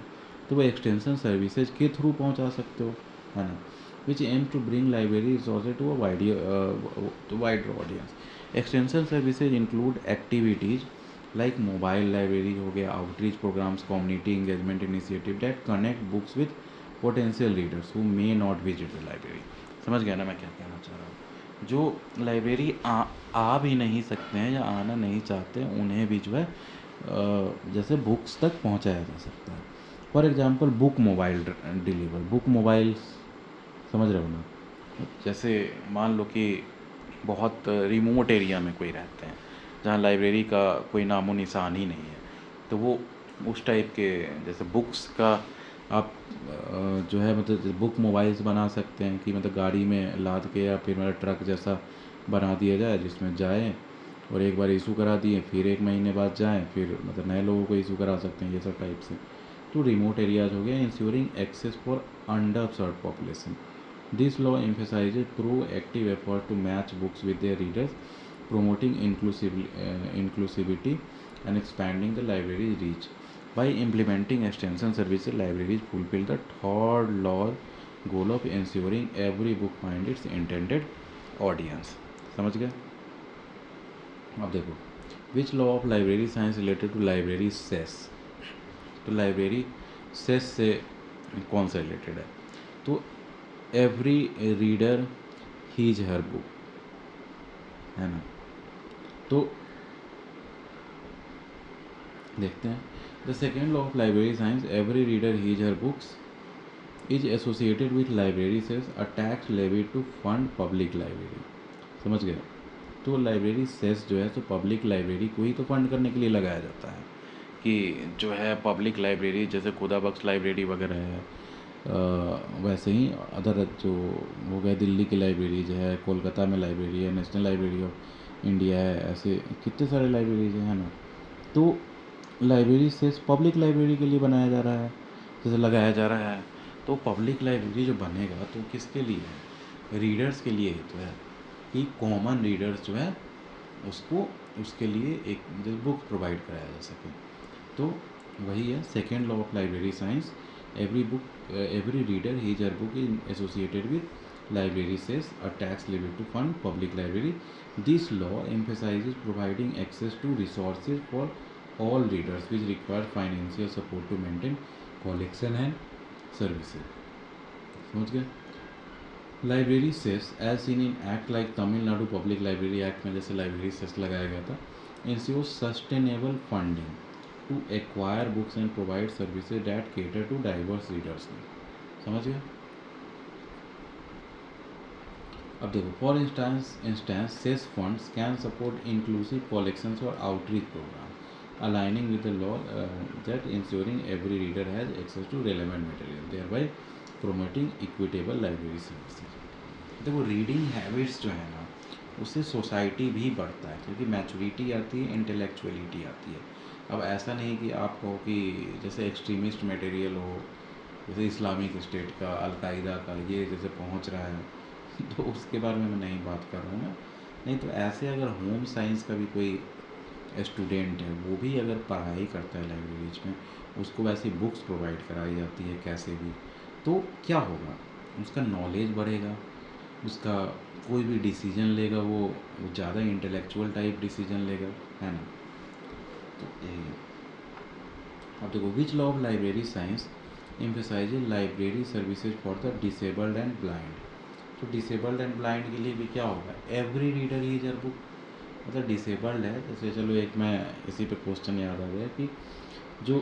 तो वो एक्सटेंशन सर्विसेज के थ्रू पहुंचा सकते हो, है ना. Which aim to bring library resources to a wider audience. Extension services include activities like mobile library हो गया, outreach programmes, community engagement initiative that connect books with potential readers who may not visit the library. समझ गया ना मैं क्या कहना चाह रहा हूँ? जो लाइब्रेरी आ भी नहीं सकते हैं या आना नहीं चाहते हैं, उन्हें भी जो है जैसे बुक्स तक पहुंचाया जा सकता है. For example book mobile deliver, book mobile, समझ रहे हो ना? जैसे मान लो कि बहुत रिमोट एरिया में कोई रहते हैं जहाँ लाइब्रेरी का कोई नामो निशान ही नहीं है, तो वो उस टाइप के जैसे बुक्स का आप जो है मतलब बुक मोबाइल्स बना सकते हैं कि मतलब गाड़ी में लाद के या फिर मतलब ट्रक जैसा बना दिया जाए जिसमें जाए और एक बार इशू करा दिए, फिर 1 महीने बाद जाएँ, फिर मतलब नए लोगों को इशू करा सकते हैं, ये सब टाइप से। तो रिमोट एरियाज हो गया, ensuring access for under serve population. This law emphasizes proactive effort to match books with their readers, promoting inclusivity and expanding the library's reach. By implementing extension services, libraries fulfill the third law goal of ensuring every book finds its intended audience. समझ गए? अब देखो, which law of library science related to library cess. तो library cess से कौन सा related है? तो every reader his her book, है ना। तो देखते हैं, the second law of library science, every reader his her books is associated with library cess a tax levied to fund public library. समझ गए? तो लाइब्रेरी सेस जो है तो पब्लिक लाइब्रेरी को ही तो फंड करने के लिए लगाया जाता है कि जो है पब्लिक लाइब्रेरी, जैसे खुदा बख्श लाइब्रेरी वगैरह है, वैसे ही अदर जो हो गए दिल्ली की लाइब्रेरीज है, कोलकाता में लाइब्रेरी है, नेशनल लाइब्रेरी ऑफ इंडिया है, ऐसे कितने सारे लाइब्रेरीज हैं, है ना। तो लाइब्रेरी से पब्लिक लाइब्रेरी के लिए बनाया जा रहा है, जैसे लगाया जा रहा है। तो पब्लिक लाइब्रेरी जो बनेगा तो किसके लिए है? रीडर्स के लिए ही तो है, कि कॉमन रीडर्स जो है उसको उसके लिए एक जो बुक प्रोवाइड कराया जा सके। तो वही है second law of library science, every reader his or book is associated with library says a tax levied to fund public library. This law emphasizes providing access to resources for all readers which require financial support to maintain collection and services. समझ गए? Library cess as seen in act like Tamil Nadu public library act में जैसे library cess लगाया गया था, ensure sustainable funding to acquire books and provide services that cater to diverse readers. समझ गए? अब देखो, for instance cess funds can support inclusive collections और outreach programme aligning with the law that ensuring every reader has access to relevant material thereby promoting equitable library services. देखो, reading habits जो है ना, उससे society भी बढ़ता है, क्योंकि मैच्योरिटी आती है, इंटेलेक्चुअलिटी आती है। अब ऐसा नहीं कि आप कहो कि जैसे एक्सट्रीमिस्ट मटेरियल हो, जैसे इस्लामिक स्टेट का, अलकायदा का, ये जैसे पहुंच रहा है तो उसके बारे में मैं नहीं बात कर रहा हूँ मैं। नहीं तो ऐसे अगर होम साइंस का भी कोई स्टूडेंट है, वो भी अगर पढ़ाई करता है लाइब्रेरीज में, उसको वैसी बुक्स प्रोवाइड कराई जाती है कैसे भी, तो क्या होगा? उसका नॉलेज बढ़ेगा, उसका कोई भी डिसीजन लेगा वो ज़्यादा इंटेलेक्चुअल टाइप डिसीजन लेगा, है ना। तो अब देखो, which law of library science emphasises library services for the disabled and blind. तो डिसेबल्ड एंड ब्लाइंड के लिए भी क्या होगा? Every reader his her book. मतलब डिसेबल्ड है, जैसे चलो एक मैं इसी पे क्वेश्चन याद आ गया कि जो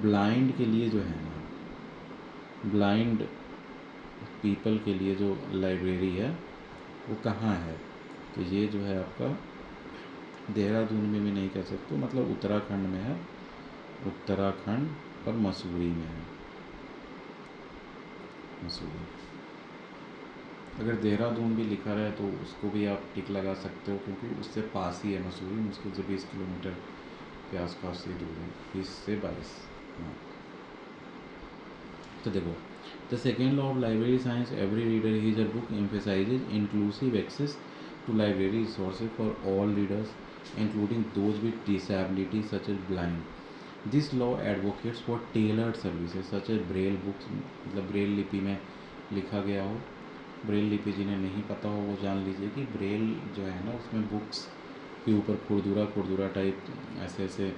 ब्लाइंड के लिए जो है ना, ब्लाइंड पीपल के लिए जो लाइब्रेरी है वो कहाँ है? तो ये जो है आपका देहरादून में भी नहीं कह सकते, मतलब उत्तराखंड में है, उत्तराखंड और मसूरी में है। मसूरी, अगर देहरादून भी लिखा रहा है तो उसको भी आप टिक लगा सकते हो, क्योंकि उससे पास ही है मसूरी, मुश्किल से 20 किलोमीटर के आसपास ही दूर है, 20 से 22। हाँ, तो देखो, the second law of library science, every reader his a book, emphasizes inclusive access to library resources for all readers including those with disability such as blind. This law advocates for tailored services such as braille books, मतलब braille लिपि में लिखा गया हो। Braille लिपि जिन्हें नहीं पता हो वो जान लीजिए कि ब्रेल जो है ना, उसमें बुक्स के ऊपर खुरदुरा टाइप ऐसे ऐसे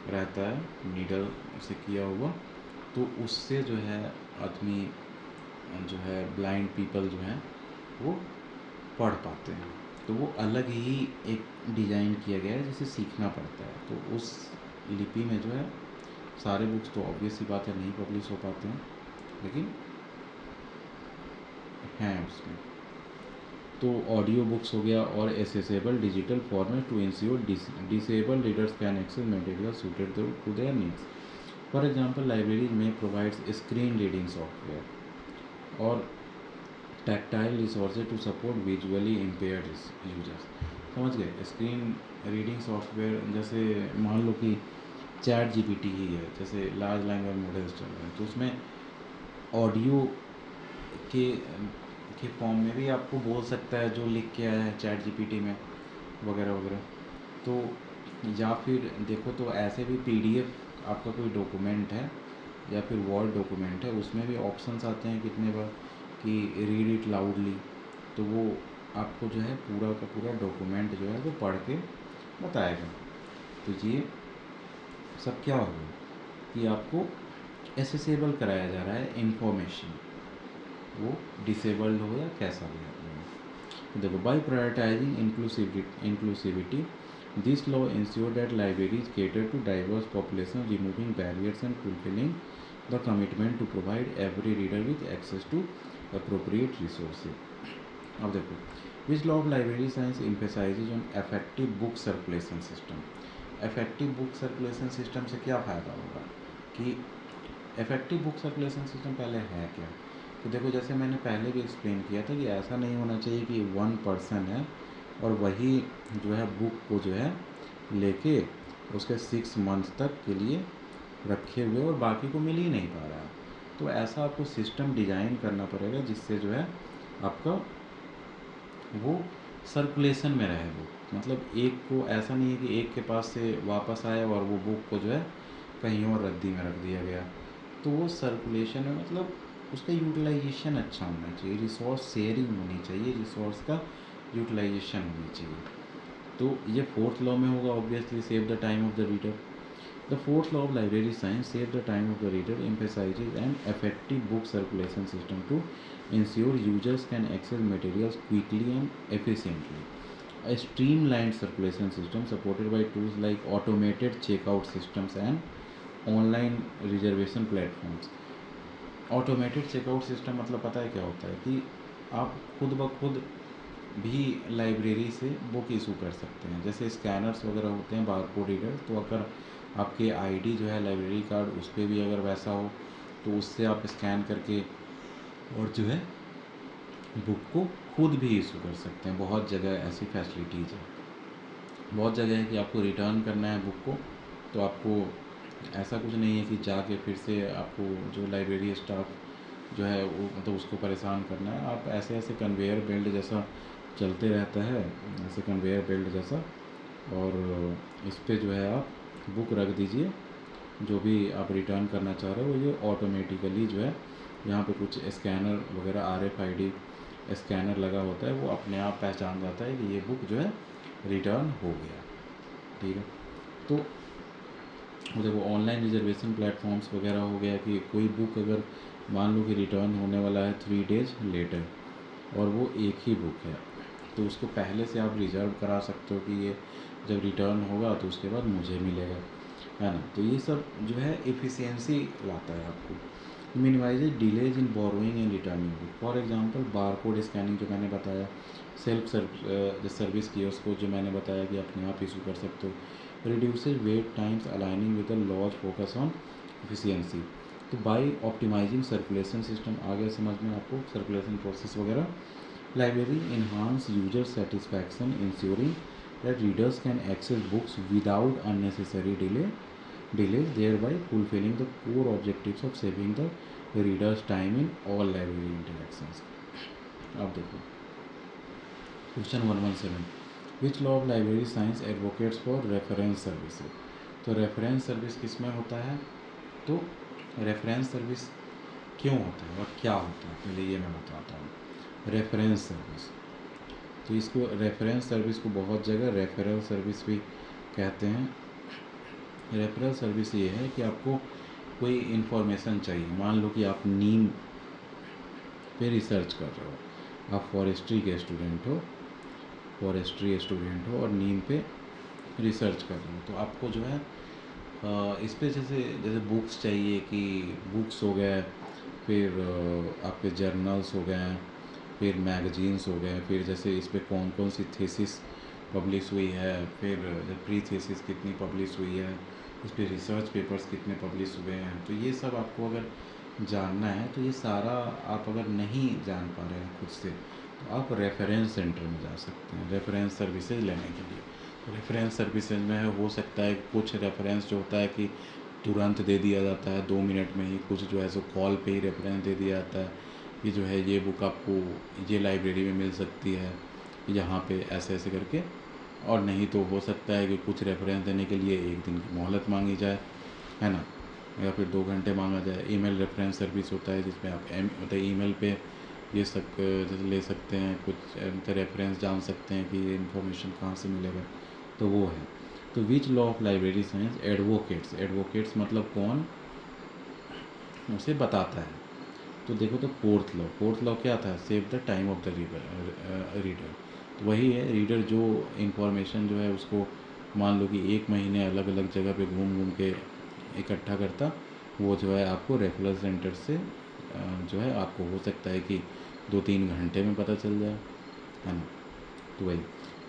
रहता है, नीडल से किया हुआ, तो उससे जो है आदमी जो है ब्लाइंड पीपल जो हैं वो पढ़ पाते हैं। तो वो अलग ही एक डिज़ाइन किया गया है जिसे सीखना पड़ता है। तो उस लिपि में जो है सारे बुक्स तो ऑब्वियस सी बात है नहीं पब्लिश हो पाते हैं, लेकिन हैं उसमें। तो ऑडियो बुक्स हो गया और accessible digital format to ensure disable readers can access material suited to their needs. For example, libraries में प्रोवाइड्स स्क्रीन रीडिंग सॉफ्टवेयर और tactile resources to support visually impaired users. समझ गए? स्क्रीन रीडिंग सॉफ्टवेयर, जैसे मान लो कि chat GPT ही है, जैसे large language models चल रहे हैं, तो उसमें ऑडियो के फॉर्म में भी आपको बोल सकता है जो लिख के आया है चैट जीपीटी में वगैरह वगैरह। तो या फिर देखो तो ऐसे भी पीडीएफ आपका कोई डॉक्यूमेंट है या फिर वर्ड डॉक्यूमेंट है, उसमें भी ऑप्शंस आते हैं कितने बार कि रीड इट लाउडली, तो वो आपको जो है पूरा का पूरा डॉक्यूमेंट जो है वो पढ़ के बताएगा। तो ये सब क्या होगा कि आपको एसेसेबल कराया जा रहा है इंफॉर्मेशन, वो डिसेबल्ड हो या कैसा भी हो। तो देखो, by prioritizing inclusivity this law ensure that libraries cater to diverse population, removing barriers and fulfilling the commitment to provide every reader with access to appropriate resources। अब देखो, which law of library science emphasizes on effective book circulation system। effective book circulation system से क्या फ़ायदा होगा कि effective book circulation system पहले है क्या। तो देखो, जैसे मैंने पहले भी एक्सप्लेन किया था कि ऐसा नहीं होना चाहिए कि वन पर्सन है और वही जो है बुक को जो है लेके उसके 6 मंथ्स तक के लिए रखे हुए और बाकी को मिल ही नहीं पा रहा है। तो ऐसा आपको सिस्टम डिज़ाइन करना पड़ेगा जिससे जो है आपका वो सर्कुलेशन में रहे बुक। मतलब एक को ऐसा नहीं है कि एक के पास से वापस आए और वो बुक को जो है कहीं और रद्दी में रख दिया गया। तो वो सर्कुलेशन में मतलब उसका यूटिलाइजेशन अच्छा होना चाहिए, रिसोर्स शेयरिंग होनी चाहिए, रिसोर्स का यूटिलाइजेशन होनी चाहिए। तो ये फोर्थ लॉ में होगा obviously, save the time of the reader. The fourth law of library science, save the time of the reader, emphasizes an effective book circulation system to ensure users can access materials quickly and efficiently। A streamlined circulation system supported by tools like automated checkout systems and online reservation platforms। Automated checkout system मतलब पता है क्या होता है कि आप खुद ब खुद भी लाइब्रेरी से बुक इशू कर सकते हैं। जैसे स्कैनर्स वगैरह होते हैं, बारकोड रीडर, तो अगर आपके आईडी जो है लाइब्रेरी कार्ड उस पर भी अगर वैसा हो तो उससे आप स्कैन करके और जो है बुक को खुद भी इशू कर सकते हैं। बहुत जगह ऐसी फैसिलिटीज़ है, बहुत जगह है कि आपको रिटर्न करना है बुक को, तो आपको ऐसा कुछ नहीं है कि जाके फिर से आपको जो लाइब्रेरी स्टाफ जो है वो मतलब उसको परेशान करना है। आप ऐसे ऐसे कन्वेयर बेल्ट जैसा चलते रहता है, ऐसे कन्वेयर बेल्ट जैसा, और इस पर जो है आप बुक रख दीजिए, जो भी आप रिटर्न करना चाह रहे हो ये ऑटोमेटिकली जो है यहाँ पे कुछ स्कैनर वगैरह RFID स्कैनर लगा होता है, वो अपने आप पहचान जाता है कि ये बुक जो है रिटर्न हो गया। ठीक है, तो देखो ऑनलाइन रिजर्वेशन प्लेटफॉर्म्स वगैरह हो गया कि कोई बुक अगर मान लो कि रिटर्न होने वाला है 3 डेज़ लेटर और वो एक ही बुक है, तो उसको पहले से आप रिज़र्व करा सकते हो कि ये जब रिटर्न होगा तो उसके बाद मुझे मिलेगा, है ना। तो ये सब जो है एफिशिएंसी लाता है आपको, minimises delays in borrowing and returning book. For example barcode scanning जो मैंने बताया, सेल्फ सर्विस कियोस्क को जो मैंने बताया कि अपने आप इशू कर सकते हो, reduces wait times aligning with the law's focus on efficiency. तो बाय ऑप्टिमाइजिंग सर्कुलेशन सिस्टम, आ गया समझ में आपको सर्कुलेशन प्रोसेस वगैरह। Library enhance user satisfaction ensuring that readers can access books without unnecessary delays, thereby fulfilling the core objectives of saving the reader's time in all library interactions। अब देखो question 117, which law of library science advocates for reference services. तो reference service किस में होता है, तो reference service क्यों होता है और क्या होता है पहले ये मैं बताता हूँ। रेफरेंस सर्विस, तो इसको रेफरेंस सर्विस को बहुत जगह रेफरल सर्विस भी कहते हैं। रेफरल सर्विस ये है कि आपको कोई इन्फॉर्मेशन चाहिए, मान लो कि आप नीम पे रिसर्च कर रहे हो, आप फॉरेस्ट्री स्टूडेंट हो और नीम पे रिसर्च कर रहे हो, तो आपको जो है इस पे जैसे बुक्स चाहिए कि बुक्स हो गए, फिर आपके जर्नल्स हो गए, फिर मैगजीन्स हो गए, फिर जैसे इस पर कौन कौन सी थीसिस पब्लिश हुई है, फिर प्री थीसिस कितनी पब्लिश हुई है, इस पर रिसर्च पेपर्स कितने पब्लिश हुए हैं, तो ये सब आपको अगर जानना है तो ये सारा आप अगर नहीं जान पा रहे हैं खुद से तो आप रेफरेंस सेंटर में जा सकते हैं रेफरेंस सर्विसेज लेने के लिए। तो रेफरेंस सर्विसेज में हो सकता है कुछ रेफरेंस जो होता है कि तुरंत दे दिया जाता है 2 मिनट में ही, कुछ जो है सो कॉल पे ही रेफरेंस दे दिया जाता है कि जो है ये बुक आपको ये लाइब्रेरी में मिल सकती है यहाँ पे ऐसे ऐसे करके। और नहीं तो हो सकता है कि कुछ रेफरेंस देने के लिए 1 दिन की मोहलत मांगी जाए, है ना, या फिर 2 घंटे मांगा जाए। ईमेल रेफरेंस सर्विस होता है जिसमें आप मतलब ईमेल पे ये सब जैसे ले सकते हैं, कुछ रेफरेंस जान सकते हैं कि ये इन्फॉर्मेशन कहाँ से मिलेगा, तो वो है। तो which law of library science advocates, advocates मतलब कौन उसे बताता है। तो देखो तो फोर्थ लॉ क्या था, save the time of the reader. तो वही है, रीडर जो इन्फॉर्मेशन जो है उसको मान लो कि 1 महीने अलग अलग जगह पे घूम घूम के इकट्ठा करता, वो जो है आपको रेफरल सेंटर से जो है आपको हो सकता है कि 2-3 घंटे में पता चल जाए, है ना। तो वही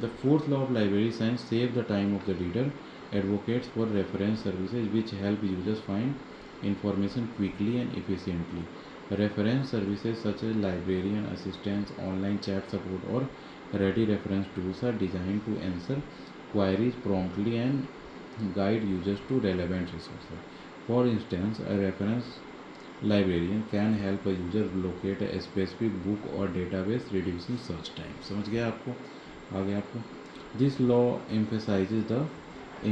the fourth law of library science save the time of the reader advocates for reference services which help users find information quickly and efficiently. Reference services such as librarian assistance, online chat support, or ready reference tools are designed to answer queries promptly and guide users to relevant resources. For instance, a reference librarian can help a user locate a specific book or database, reducing search time. समझ गया आपको? आ गया आपको? This law emphasizes the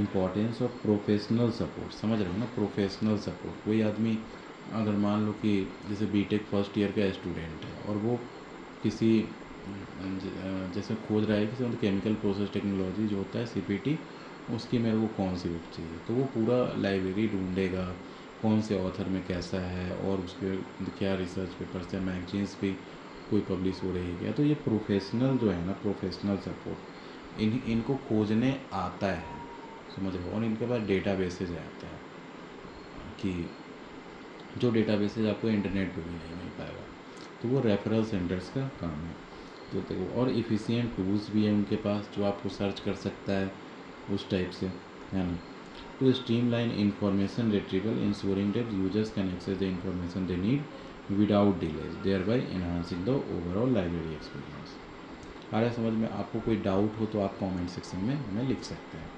importance of professional support. समझ रहे हो ना, professional support. कोई आदमी अगर मान लो कि जैसे बीटेक फर्स्ट ईयर का स्टूडेंट है और वो किसी जैसे खोज रहा है कि मतलब केमिकल प्रोसेस टेक्नोलॉजी जो होता है सीपीटी, उसकी मेरे को कौन सी बुक चाहिए, तो वो पूरा लाइब्रेरी ढूंढेगा कौन से ऑथर में कैसा है और उसके क्या रिसर्च पेपर्स या मैगजीन्स भी कोई पब्लिश हो रही है क्या। तो ये प्रोफेशनल जो है ना, प्रोफेशनल सपोर्ट इनको खोजने आता है, समझ रहे हो। और इनके पास डेटा बेसेज आता है कि जो डेटाबेसेस आपको इंटरनेट पे भी नहीं मिल पाएगा, तो वो रेफरल सेंटर्स का काम है। तो देखो, और इफ़िशिएंट टूल्स भी है उनके पास जो आपको सर्च कर सकता है उस टाइप से, है ना। To streamline information retrieval ensuring that users can access the information they need without delays, thereby enhancing the overall library experience. आ रहा समझ में? आपको कोई डाउट हो तो आप कमेंट सेक्शन में हमें लिख सकते हैं।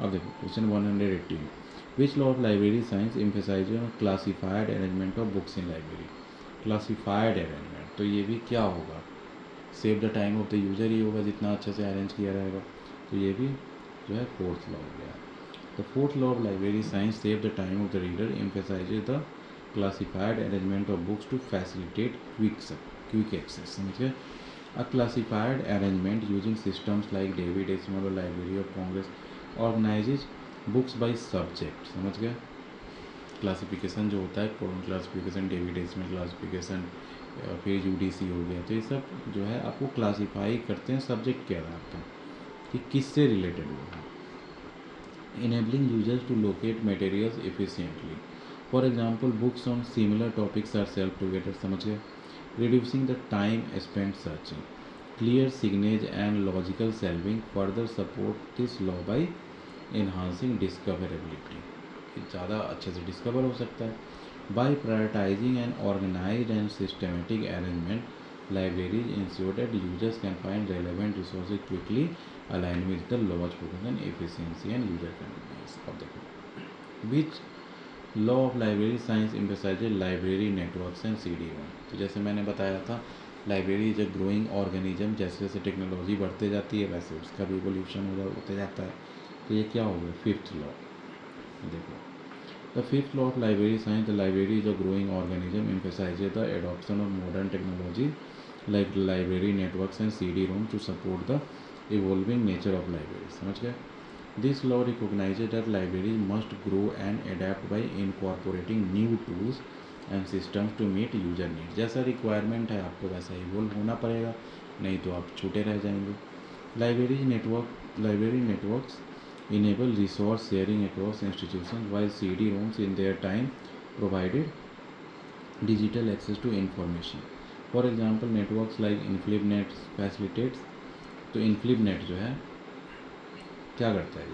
अब देखो question 118, which law of library science emphasise on classified arrangement of books in library. Classified arrangement, तो ये भी क्या होगा, save the time of the user ही होगा जितना अच्छे से अरेंज किया रहेगा। तो ये भी जो है फोर्थ लॉ हो गया। The fourth law of library science save the time of the reader emphasizes the classified arrangement of books to facilitate quick access. समझिए, a classified arrangement using systems like Dewey Decimal or Library of Congress organizes books by subject। समझ गए, classification जो होता है, colon classification, Dewey decimal classification, फिर UDC हो गया, तो ये सब जो है आपको क्लासीफाई करते हैं सब्जेक्ट के आधार पर कि किससे रिलेटेड वो है। Enabling users to locate materials efficiently, for example books on similar topics are shelf together. समझ गए, reducing the time spent searching, clear signage and logical shelving further support this law by enhancing discoverability, ज़्यादा अच्छे से discover हो सकता है। by prioritizing an organized and systematic arrangement libraries ensure that users can find relevant resources quickly aligned with the law's focus on efficiency and user convenience। अब देखो, which law of library science emphasizes library networks and CD-ROM। तो जैसे मैंने बताया था, library is a growing organism, जैसे जैसे technology बढ़ते जाती है वैसे उसका भी इवोल्यूशन होते जाता है। तो ये क्या हो गया, फिफ्थ लॉ। देखो, the fifth law of library science, the library is a growing organism emphasizes the adoption of modern technology like library networks and CD-ROM to support the evolving nature of library. समझ गए, this law recognizes that libraries must grow and adapt by incorporating new tools and systems to meet user needs। जैसा requirement है आपको वैसा evolve होना पड़ेगा, नहीं तो आप छूटे रह जाएंगे। Library networks enable resource sharing across institutions while CD-ROMs in their time provided digital access to information। For example, networks like InflibNet facilitates, तो InflibNet जो है क्या करता है,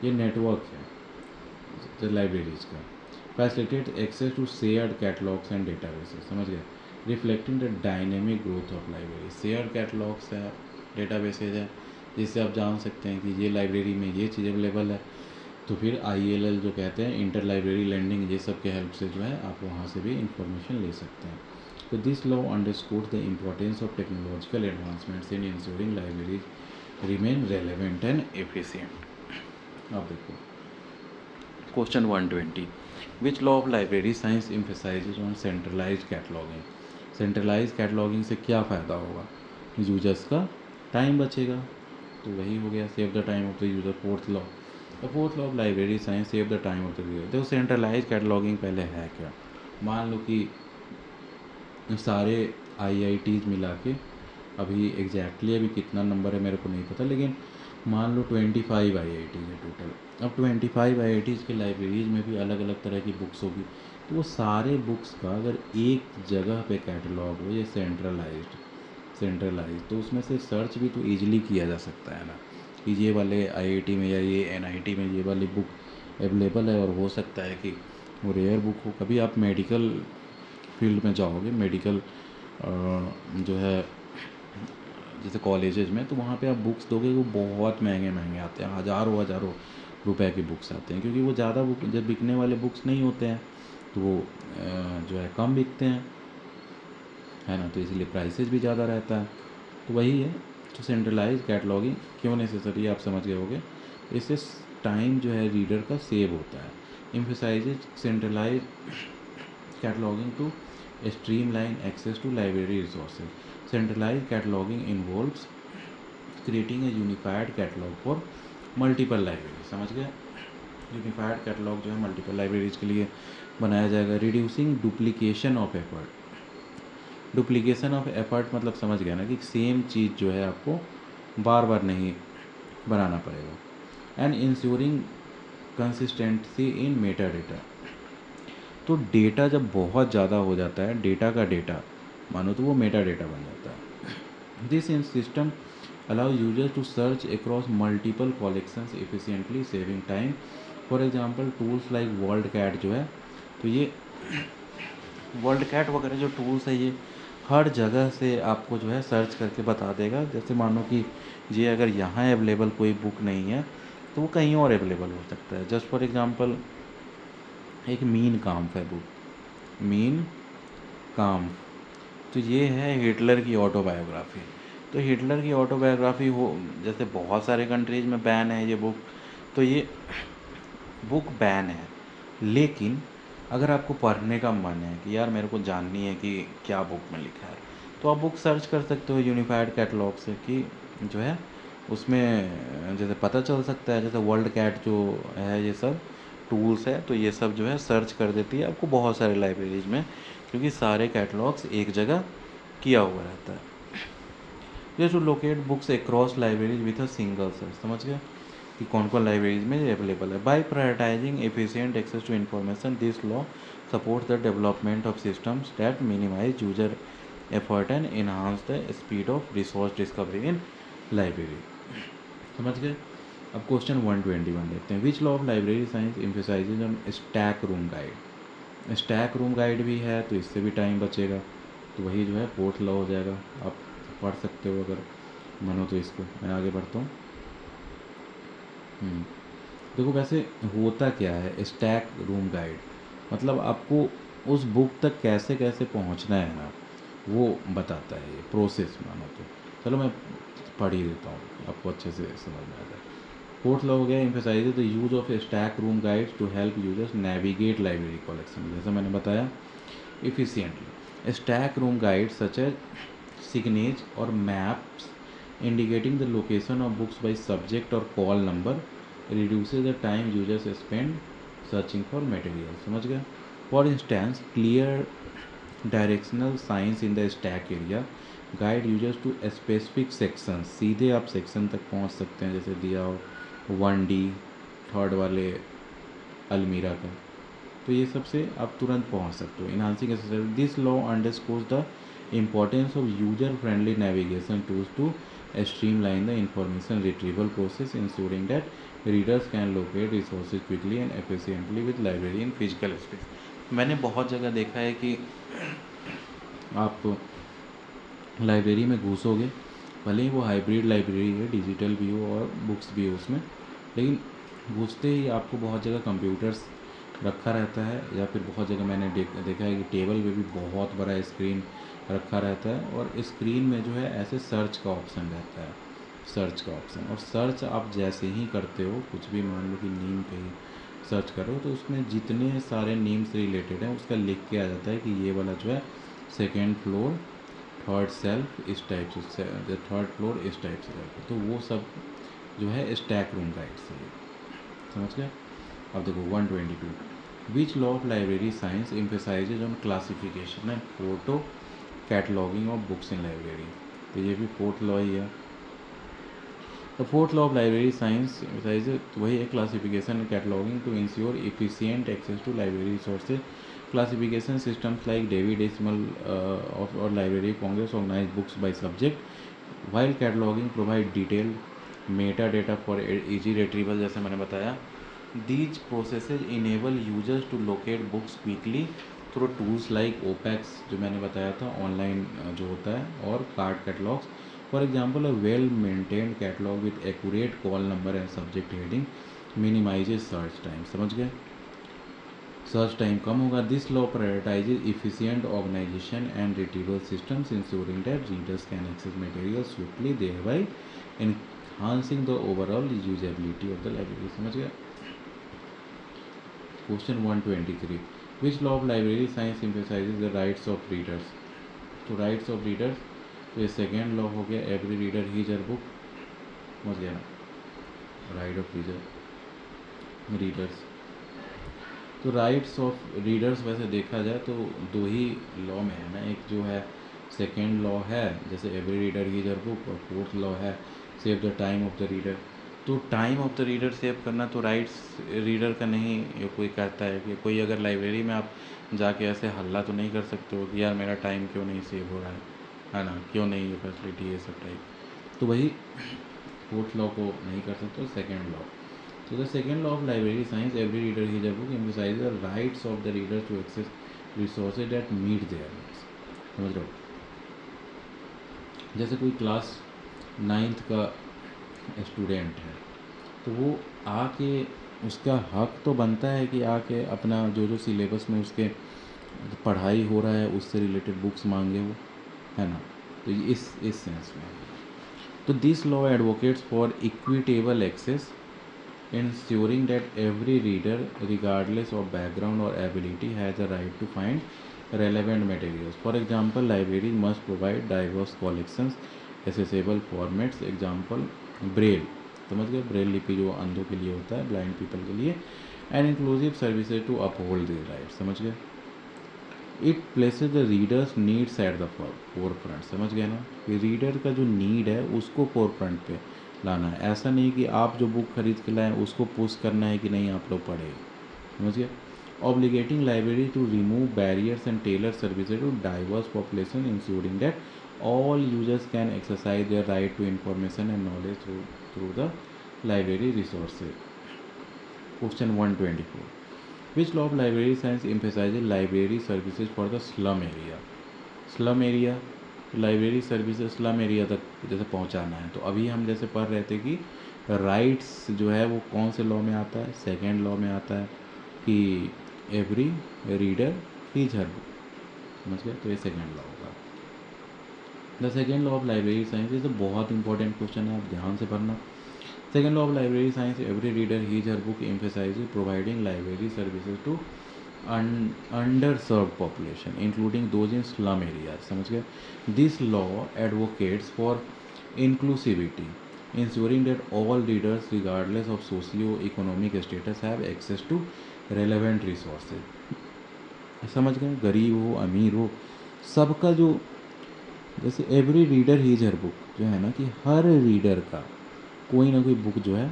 ये नेटवर्क है लाइब्रेरीज का, facilitate access to shared catalogues and databases, समझ गए, reflecting the dynamic growth of library. Shared catalogues है, डेटाबेसेज है, जिससे आप जान सकते हैं कि ये लाइब्रेरी में ये चीज़ अवेलेबल है, तो फिर ILL जो कहते हैं, इंटर लाइब्रेरी लेंडिंग, ये सब के हेल्प से जो है आप वहाँ से भी इंफॉर्मेशन ले सकते हैं। तो this law underscore the importance of technological advancements in ensuring libraries remain relevant and efficient. अब देखो question 120, which law of library science emphasises on centralized cataloguing. Centralize cataloguing से क्या फ़ायदा होगा, यूजर्स का टाइम बचेगा, तो वही हो गया save the time of the user, fourth law. The fourth law of library science save the time of the user. देखो सेंट्रलाइज कैटलॉगिंग पहले है क्या, मान लो कि सारे IITs मिला के, अभी एग्जैक्टली अभी कितना नंबर है मेरे को नहीं पता, लेकिन मान लो 25 IITs है टोटल। अब 25 IITs के लाइब्रेरीज में भी अलग अलग तरह की बुक्स होगी, तो वो सारे बुक्स का अगर एक जगह पे कैटलॉग हो, ये सेंट्रलाइज, तो उसमें से सर्च भी तो ईजिली किया जा सकता है ना, कि ये वाले IIT में या ये NIT में ये वाली बुक अवेलेबल है, और हो सकता है कि वो रेयर बुक हो। कभी आप मेडिकल फील्ड में जाओगे, मेडिकल जो है जैसे कॉलेजेस में, तो वहाँ पे आप बुक्स दोगे वो बहुत महंगे आते हैं, हज़ारों रुपए की बुक्स आते हैं, क्योंकि वो ज़्यादा बुक जब बिकने वाले बुक्स नहीं होते हैं तो वो जो है कम बिकते हैं, है ना, तो इसलिए प्राइसेस भी ज़्यादा रहता है। तो वही है, तो सेंट्रलाइज कैटलॉगिंग क्यों नेसेसरी आप समझ गए होगे, इससे टाइम जो है रीडर का सेव होता है। Emphasizes centralize cataloguing to streamline access to library resources. Centralized cataloging involves creating a unified catalog for multiple libraries, समझ गए, यूनिफाइड कैटलॉग जो है मल्टीपल लाइब्रेरीज के लिए बनाया जाएगा। Reducing duplication of effort, duplication of effort मतलब समझ गया ना, कि सेम चीज़ जो है आपको बार बार नहीं बनाना पड़ेगा। And ensuring consistency in Meta data, तो डेटा जब बहुत ज़्यादा हो जाता है, डेटा का डेटा मानो, तो वो मेटा डेटा बन जाता है। This in system allow user to search across multiple collections efficiently, saving time. For example tools like WorldCat जो है, तो ये वर्ल्ड कैट वगैरह जो टूल्स है, ये हर जगह से आपको जो है सर्च करके बता देगा। जैसे मानो कि ये अगर यहाँ अवेलेबल कोई बुक नहीं है, तो वो कहीं और अवेलेबल हो सकता है। जस्ट फॉर एग्जांपल एक मीन काम्फ है बुक, मीन काम्फ, तो ये है हिटलर की ऑटोबायोग्राफी। तो हिटलर की ऑटोबायोग्राफी हो, जैसे बहुत सारे कंट्रीज में बैन है ये बुक, तो ये बुक बैन है, लेकिन अगर आपको पढ़ने का मन है कि यार मेरे को जाननी है कि क्या बुक में लिखा है, तो आप बुक सर्च कर सकते हो यूनिफाइड कैटलॉग से, कि जो है उसमें जैसे पता चल सकता है। जैसे वर्ल्ड कैट जो है, ये सब टूल्स है, तो ये सब जो है सर्च कर देती है आपको बहुत सारे लाइब्रेरीज में, क्योंकि सारे कैटलॉग्स एक जगह किया हुआ रहता है। ये to locate books across libraries with a single search, समझ गए कि कौन कौन लाइब्रेरीज में अवेलेबल है। By prioritizing efficient access to information, this law support the development of systems that minimize user effort and enhance the speed of resource discovery in library, समझ गए। अब क्वेश्चन 121 देखते हैं, which law of library science emphasises on stack room guide. Stack room guide भी है, तो इससे भी टाइम बचेगा, तो वही जो है फोर्थ लॉ हो जाएगा। आप पढ़ सकते हो अगर मनो तो इसको। मैं आगे बढ़ता हूँ। देखो वैसे होता क्या है स्टैक रूम गाइड, मतलब आपको उस बुक तक कैसे कैसे पहुंचना है ना, वो बताता है ये प्रोसेस मानो तो। चलो मैं पढ़ ही देता हूँ, आपको अच्छे से समझ में आ जाए। फोर्थ लॉ हो गया, emphasize the use of stack room guides to help users navigate library collection, जैसा मैंने बताया efficiently. Stack room guides such as signage or maps indicating the location of books by subject or call number reduces the time users spend searching for material, समझ गए। For instance, clear directional signs in the stack area guide users to a specific sections, सीधे आप section तक पहुंच सकते हैं, जैसे दिया हो 1D थर्ड वाले अलमीरा का, तो ये सबसे आप तुरंत पहुंच सकते हो। Enhancing accessibility, this law underscores the importance of user friendly navigation tools to streamline the information retrieval process, ensuring that readers can locate resources quickly and efficiently with library in physical space. मैंने बहुत जगह देखा है कि आप library में घुसोगे, भले ही वो हाइब्रिड लाइब्रेरी है, डिजिटल भी हो और बुक्स भी हो उसमें, लेकिन घुसते ही आपको बहुत जगह कंप्यूटर्स रखा रहता है, या फिर बहुत जगह मैंने देखा है कि टेबल पे भी बहुत बड़ा स्क्रीन रखा रहता है, और स्क्रीन में जो है ऐसे सर्च का ऑप्शन रहता है, सर्च का ऑप्शन, और सर्च आप जैसे ही करते हो, कुछ भी मान लो कि नीम पे ही सर्च करो, तो उसमें जितने सारे नीम से रिलेटेड हैं उसका लिख के आ जाता है कि ये वाला जो है सेकेंड फ्लोर, थर्ड सेल्फ इस टाइप से, थर्ड फ्लोर इस टाइप से करके, तो वो सब जो है स्टैक रूम गाइड से है। समझ गए? अब देखो 122, which law of library science emphasises on classification and photo cataloguing of books in library, तो ये भी फोर्थ लॉ ही है। The fourth law of library science emphasizes, तो वही है, classification and cataloguing to ensure efficient access to library resources. Classification systems like Dewey Decimal or Library of Congress organize books by subject, while cataloging provide detailed metadata for easy retrieval, जैसे मैंने बताया। These processes enable users to locate books quickly through tools like OPAX, जो मैंने बताया था, online जो होता है, और card catalogues. For example, a well maintained catalogue with accurate call number and subject heading minimises search time. समझ गए? सर्च टाइम कम होगा। This law prioritises efficient organisation and retrieval systems, ensuring that readers can access material swiftly, thereby enhancing the overall usability of the library. समझ गया? Question 123, which law of library science emphasises the rights of readers. तो rights of readers, तो ये second law हो गया, every reader his her book. समझ गया ना? राइट ऑफ रीडर्स, तो राइट्स ऑफ रीडर्स वैसे देखा जाए तो दो ही लॉ में है ना, एक जो है सेकेंड लॉ है, जैसे every reader his her book, और फोर्थ लॉ है save the time of the reader. तो time of the reader save करना तो राइट्स रीडर का नहीं, ये कोई कहता है कि कोई अगर लाइब्रेरी में आप जाके ऐसे हल्ला तो नहीं कर सकते हो कि यार मेरा टाइम क्यों नहीं सेव हो रहा है ना, क्यों नहीं ये फैसिलिटी, ये सब टाइप, तो वही फोर्थ लॉ को नहीं कर सकते, second law. So the second law of library science, every reader is a book, emphasizes the rights of the reader to access resources that meet their needs. समझ रहे हो? जैसे कोई क्लास 9th का स्टूडेंट है, तो वो आके, उसका हक तो बनता है कि आके अपना जो जो सिलेबस में उसके पढ़ाई हो रहा है उससे रिलेटेड बुक्स मांगे वो, है ना? तो ये इस सेंस में। तो this law advocates for equitable access, ensuring that every reader, regardless of background or ability, has a right to find relevant materials. For example, libraries must provide diverse collections, accessible formats, example Braille, समझ गए? Braille लिपि जो अंधों के लिए होता है, blind people के लिए, and inclusive services to uphold this right. समझ गए? It places the reader's needs at the forefront. समझ गए ना? कि रीडर का जो नीड है उसको फोर फ्रंट पे लाना है, ऐसा नहीं कि आप जो बुक खरीद के लाएँ उसको पुश करना है कि नहीं आप लोग पढ़े। समझ गए? Obligating library to remove barriers and tailor services to diverse population, ensuring that all users can exercise their right to information and knowledge through the library resources. Question 124, which law of library science emphasizes library services for the slum area? Slum area, library services slum area तक जैसे पहुंचाना है, तो अभी हम जैसे पढ़ रहे थे कि राइट्स जो है वो कौन से लॉ में आता है? सेकेंड लॉ में आता है कि every reader his her book. समझ गए? तो ये सेकेंड लॉ होगा। The second law of library science, ये तो बहुत इंपॉर्टेंट क्वेश्चन है, आप ध्यान से पढ़ना। Second law of library science, every reader his her book, emphasizes providing library services to underserved population, including those in slum areas. समझ गए? This law advocates for inclusivity, ensuring that all readers, regardless of socio-economic status, have access to relevant resources. समझ गए? गरीब हो, अमीर हो, सबका जो, जैसे every reader his her book जो है ना, कि हर रीडर का कोई ना कोई बुक जो है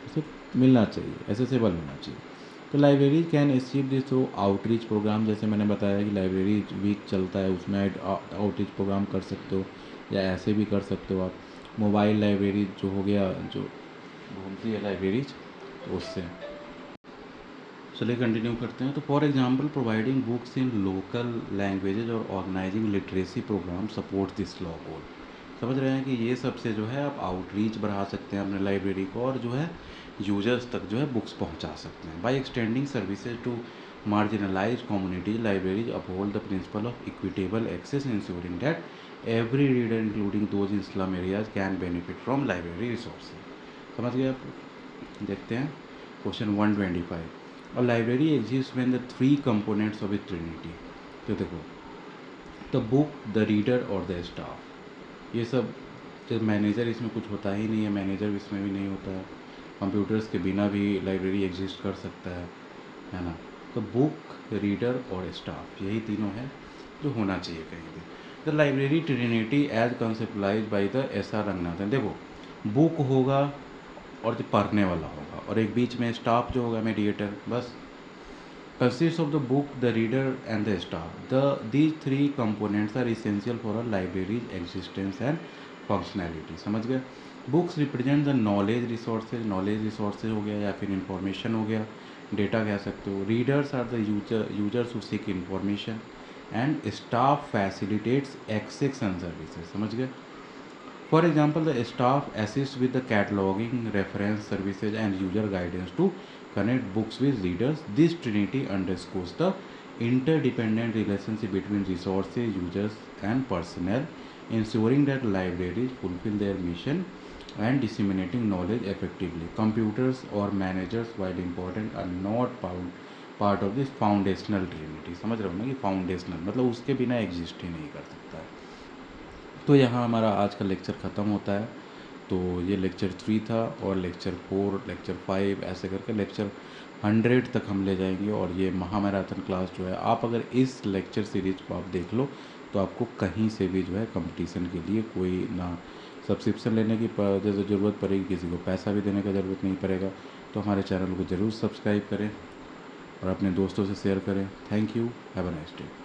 उसे मिलना चाहिए, एसेसेबल होना चाहिए। तो library can achieve this through outreach program, जैसे मैंने बताया कि लाइब्रेरी वीक चलता है, उसमें आउटरीच प्रोग्राम कर सकते हो, या ऐसे भी कर सकते हो आप। मोबाइल लाइब्रेरी जो हो गया, जो घूमती है लाइब्रेरीज, तो उससे। चलिए कंटिन्यू करते हैं। तो for example providing books in local languages और organising literacy programme support this law goal. समझ रहे हैं कि ये सबसे जो है आप आउटरीच बढ़ा सकते हैं अपने लाइब्रेरी को, और जो है यूजर्स तक जो है बुक्स पहुंचा सकते हैं। By extending services to marginalized communities, libraries uphold the principle of equitable access, ensuring that every reader, including those in slum areas, can benefit from library resources. समझ गए आप? देखते हैं क्वेश्चन 125। और library exist when the three components of A Trinity. तो देखो, the book, the reader और the staff, ये सब। जब मैनेजर इसमें कुछ होता ही नहीं है, मैनेजर इसमें भी नहीं होता है, कंप्यूटर्स के बिना भी लाइब्रेरी एग्जिस्ट कर सकता है ना। तो बुक, रीडर और स्टाफ, यही तीनों है जो होना चाहिए कहीं भी। The library trinity as conceptualise by the S R. Ranganathan. देखो, बुक होगा और जो पढ़ने वाला होगा, और एक बीच में स्टाफ जो होगा मीडिएटर, बस। consists of the book, the reader and the staff. These three components are essential for a library's existence and functionality. समझ गए? Books represent the knowledge resources हो गया, या फिर इंफॉर्मेशन हो गया, डेटा कह सकते हो। Readers are the users who seek information, and staff facilitates access and services. समझ गए? For example, the staff assists with the cataloging, reference services, and user guidance to connect books with readers. This trinity underscores the interdependent relationship between resources, users, and personnel, ensuring that libraries fulfill their mission and disseminating knowledge effectively. Computers or managers, while important, are not part of this foundational trinity. समझ रहे हो ना कि foundational मतलब उसके बिना exist ही नहीं कर सकता है। तो यहाँ हमारा आज का लेक्चर ख़त्म होता है। तो ये लेक्चर 3 था, और लेक्चर 4, लेक्चर 5 ऐसे करके लेक्चर 100 तक हम ले जाएंगे। और ये महामैराथन क्लास जो है, आप अगर इस लेक्चर सीरीज को आप देख लो तो आपको कहीं से भी जो है कंपटीशन के लिए कोई ना सब्सक्रिप्शन लेने की जैसे ज़रूरत पड़ेगी, किसी को पैसा भी देने का ज़रूरत नहीं पड़ेगा। तो हमारे चैनल को ज़रूर सब्सक्राइब करें और अपने दोस्तों से शेयर करें। Thank you, have a nice day.